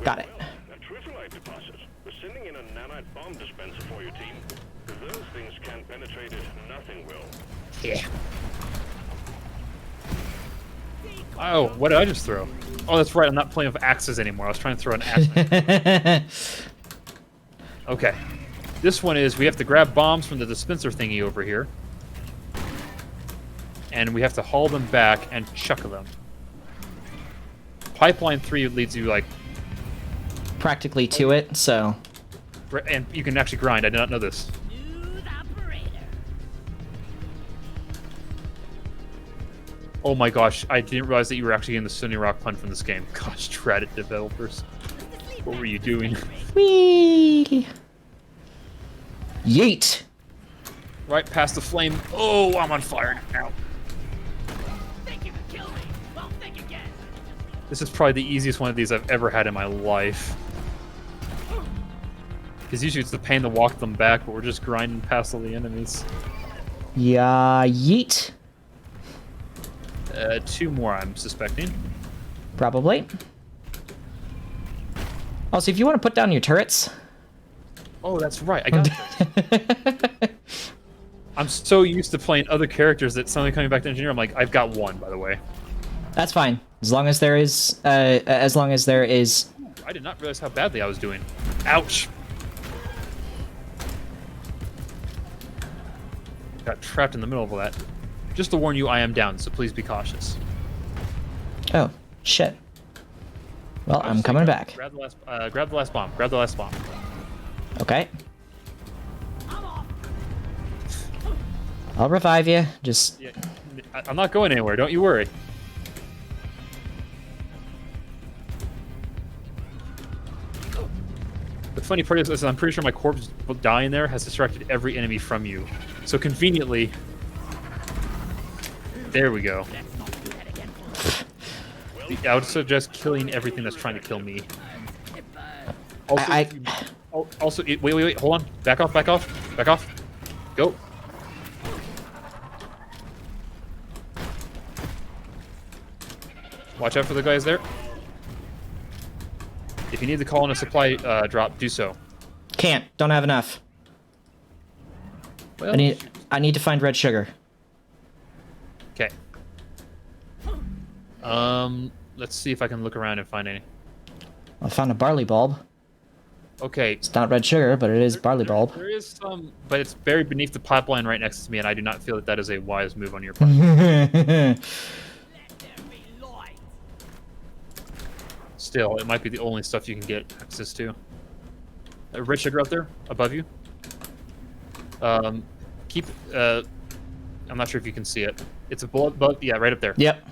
Got it. A Triffilite deposit. We're sending in a nanite bomb dispenser for your team. If those things can't penetrate it, nothing will. Yeah. Oh, what did I just throw? Oh, that's right. I'm not playing with axes anymore. I was trying to throw an axe. Okay. This one is we have to grab bombs from the dispenser thingy over here. And we have to haul them back and chuck them. Pipeline 3 leads you, like... Practically to it, so. And you can actually grind. I did not know this. Smooth operator. Oh my gosh, I didn't realize that you were actually getting the Sony Rock pun from this game. Gosh, dread it, developers. What were you doing? Whee! Yeet! Right past the flame. Oh, I'm on fire now. Think you can kill me? Well, think again. This is probably the easiest one of these I've ever had in my life. Because usually it's the pain to walk them back, but we're just grinding past all the enemies. Yeah, yeet. 2 more, I'm suspecting. Probably. Also, if you want to put down your turrets. Oh, that's right. I got this. I'm so used to playing other characters that suddenly coming back to engineer. I'm like, I've got one, by the way. That's fine. As long as there is, as long as there is. I did not realize how badly I was doing. Ouch. Got trapped in the middle of all that. Just to warn you, I am down, so please be cautious. Oh, shit. Well, I'm Obviously, coming back. Grab the last bomb. Grab the last bomb. Okay. I'm off. I'll revive you. Just. Yeah, I'm not going anywhere. Don't you worry. The funny part is I'm pretty sure my corpse dying there has distracted every enemy from you. So conveniently, there we go. Let's not do that again. I would suggest killing everything that's trying to kill me. If, Also, I- if you- also, wait, hold on. Back off. Go. Watch out for the guys there. If you need to call in a supply drop, do so. Can't. Don't have enough. Well, I need to find red sugar. okay. Let's see if I can look around and find any. I found a barley bulb. Okay. It's not red sugar, but it is barley bulb. There is some, but it's buried beneath the pipeline right next to me, and I do not feel that that is a wise move on your part. Let there be light. Still, it might be the only stuff you can get access to. Red sugar out there, above you. Keep. I'm not sure if you can see it. It's a bullet, but yeah, right up there. Yep.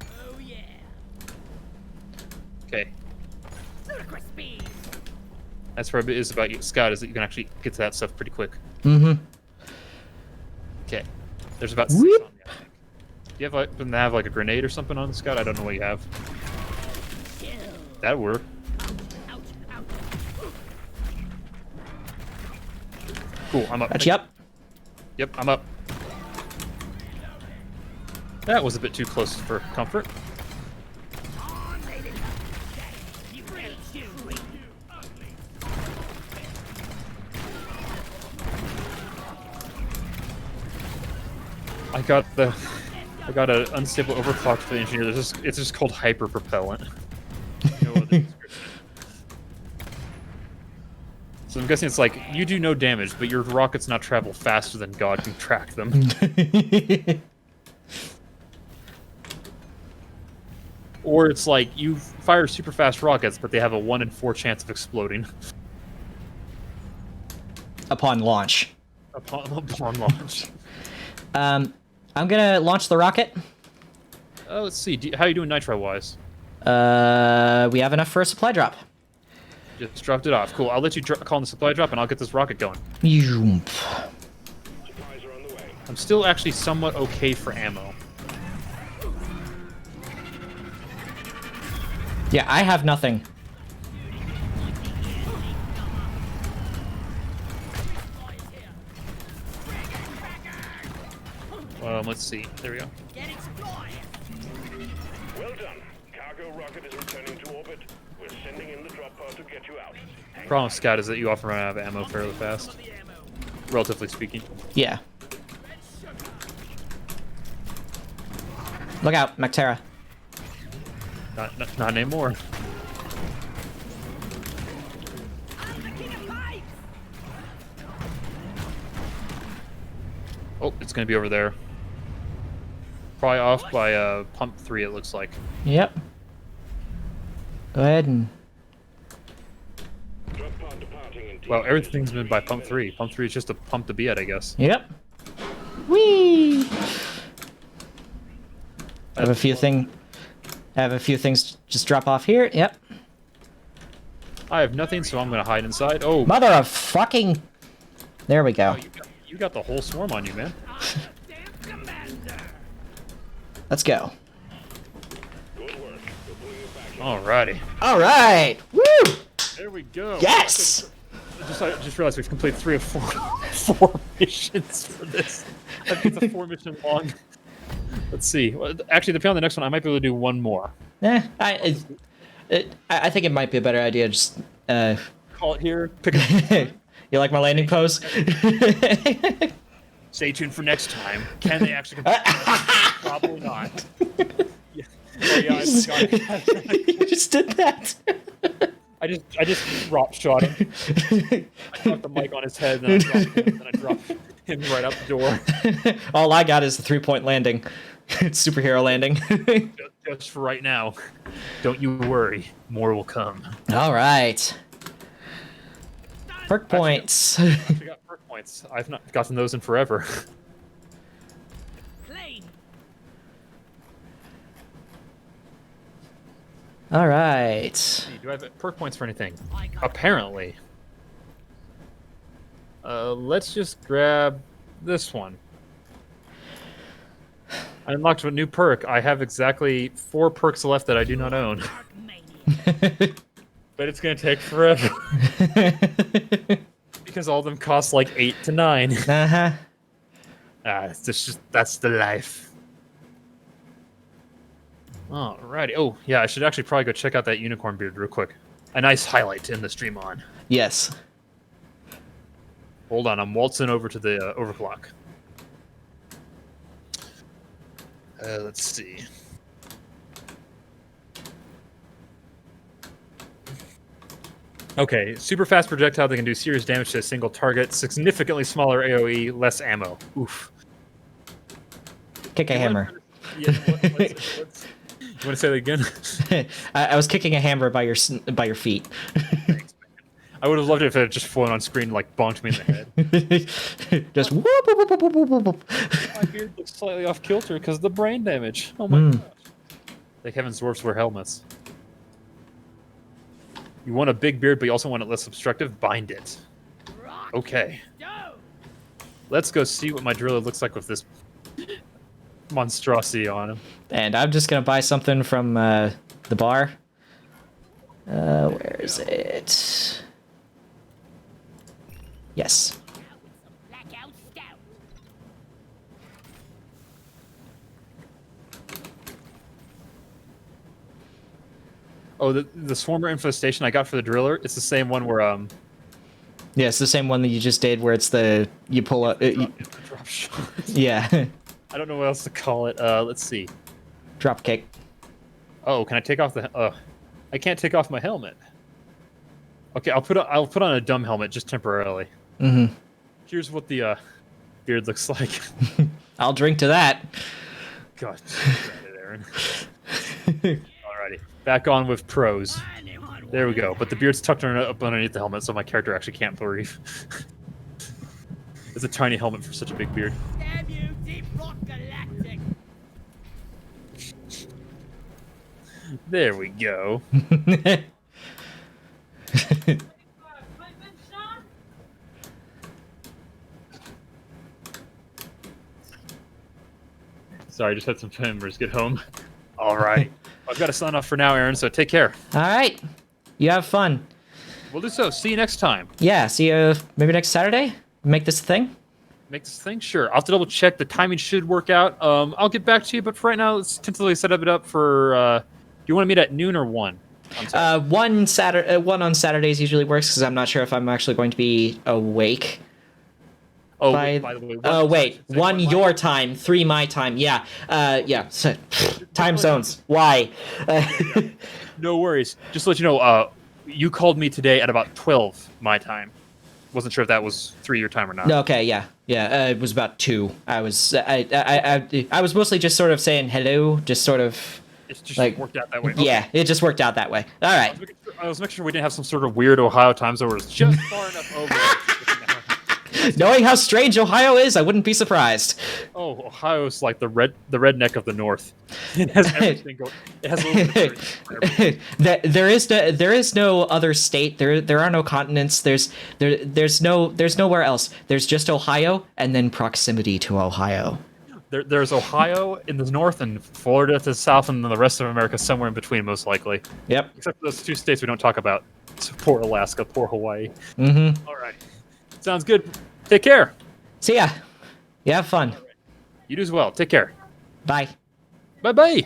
Oh yeah. Okay. Ludicrous speed. That's what it is about you, Scott, is that you can actually get to that stuff pretty quick. Mm-hmm. Okay. There's about 6 on Whoop. you, I think. Do you have like a grenade or something on, Scott? I don't know what you have. That work. Ouch, ouch. Cool, I'm up. Got you up. Yep, I'm up. That was a bit too close for comfort. You reach you. I got an unstable overclock for the engineer. It's just called hyper propellant. No other description. So I'm guessing it's like you do no damage, but your rockets now travel faster than God can track them. Or it's like you fire super fast rockets, but they have a 1 in 4 chance of exploding Upon launch. upon launch. I'm gonna launch the rocket. Let's see. How you doing nitro wise? We have enough for a supply drop. Just dropped it off. Cool. I'll let you call in the supply drop, and I'll get this rocket going. Yoomp. Supplies are on the way. I'm still actually somewhat okay for ammo. Yeah, I have nothing. Let's see. There we go. Get exploited. Well done. Cargo rocket is returning to orbit. We're sending in the drop pod to get you out. Problem with Scout is that you often run out of ammo fairly fast, relatively speaking. Yeah. Look out, Mactera. Not anymore. Oh, it's gonna be over there. Probably off by pump 3. It looks like. Yep. Go ahead and... Drop pod departing in Well, everything's been by pump 3. Pump 3 is just a pump to be at, I guess. Yep. Whee! I have a few things just drop off here. Yep. I have nothing, so I'm gonna hide inside. Oh, Mother of fucking... There we go. you got the whole swarm on you, man. Damn commander. Let's go. Good work. We're pulling you back. Alrighty. All right. Woo! There we go. Yes! I just realized we've completed 3 of 4 missions for this. I think it's a 4 mission long. Let's see. Well, actually, depending on the next one, I might be able to do one more. I think it might be a better idea just... Call it here. Pick it. You like my landing pose? Stay tuned for next time. Can they actually complete it? Probably not. Yeah. Oh, yeah, I forgot. You just did that. I just drop shot him. I dropped the mic on his head, then I dropped him right out the door. All I got is the 3-point landing. It's superhero landing. Just for right now. Don't you worry. More will come. All right. Perk points. I got perk points. I've not gotten those in forever. Plane. All right. Do I have perk points for anything? Apparently. Let's just grab this one. I unlocked a new perk. I have exactly 4 perks left that I do not own. Mania. But it's gonna take forever. Because all of them cost like 8 to 9. Uh-huh. That's the life. Alrighty. Oh, yeah, I should actually probably go check out that unicorn beard real quick. A nice highlight in the stream on. Yes. Hold on, I'm waltzing over to the overclock. Let's see. Okay, super fast projectile that can do serious damage to a single target, significantly smaller AoE, less ammo. Oof. Kick a hammer. Yeah, you want to say that again? I was kicking a hammer by your feet. I would have loved it if it had just flown on screen, like bonked me in the head. Just whoop, whoop, whoop, whoop, whoop, whoop, whoop. My beard looks slightly off kilter because of the brain damage. Oh my gosh. Like heaven's dwarfs wear helmets. You want a big beard, but you also want it less obstructive? Bind it. Okay. Let's go see what my driller looks like with this monstrosity on him. And I'm just gonna buy something from the bar. Where is it? Yes. Blackout stout. Oh, the swarmer infestation I got for the driller, it's the same one where Yeah, it's the same one that you just did, where it's the you pull up. drop shot. Yeah, I don't know what else to call it. Let's see. drop kick. Oh, can I take off the? I can't take off my helmet. Okay, I'll put on a dumb helmet just temporarily. Mm-hmm. Here's what the beard looks like. I'll drink to that. God, damn it, Aaron. Alrighty, back on with pros. There we go. But the beard's tucked up underneath the helmet, so my character actually can't breathe. It's a tiny helmet for such a big beard. Damn you, deep rock galactic. There we go. Sorry, I just had some members get home. All right. I've got to sign off for now, Aaron, so take care. All right, you have fun. We'll do so. See you next time. Yeah, see you maybe next Saturday. Make this a thing. Make this thing? Sure. I'll have to double check. The timing should work out. I'll get back to you, but for right now, let's tentatively set it up for... do you want to meet at noon or 1? One on Saturdays usually works because I'm not sure if I'm actually going to be awake. Oh, by the way. Oh wait, 1 your time, 3 my time. Yeah, yeah. So, time zones. Why? No worries. Just to let you know, you called me today at about 12 my time. Wasn't sure if that was 3 your time or not. No, okay, yeah, yeah. It was about 2. I was mostly just sort of saying hello, just sort of. It's just like, worked out that way. Yeah, it just worked out that way. All right. I was making sure we didn't have some sort of weird Ohio time zone where it's just far enough over. Knowing how strange Ohio is, I wouldn't be surprised. Oh, Ohio's like the redneck of the North. It has everything going. It has a little bit there is no other state. There are no continents. There's nowhere else. There's just Ohio and then proximity to Ohio. There's Ohio in the north and Florida to the south, and then the rest of America somewhere in between, most likely. Yep. Except for those 2 states we don't talk about. So poor Alaska, poor Hawaii. Mm-hmm. All right. Sounds good. Take care. See ya. You have fun. You do as well. Take care. Bye. Bye-bye.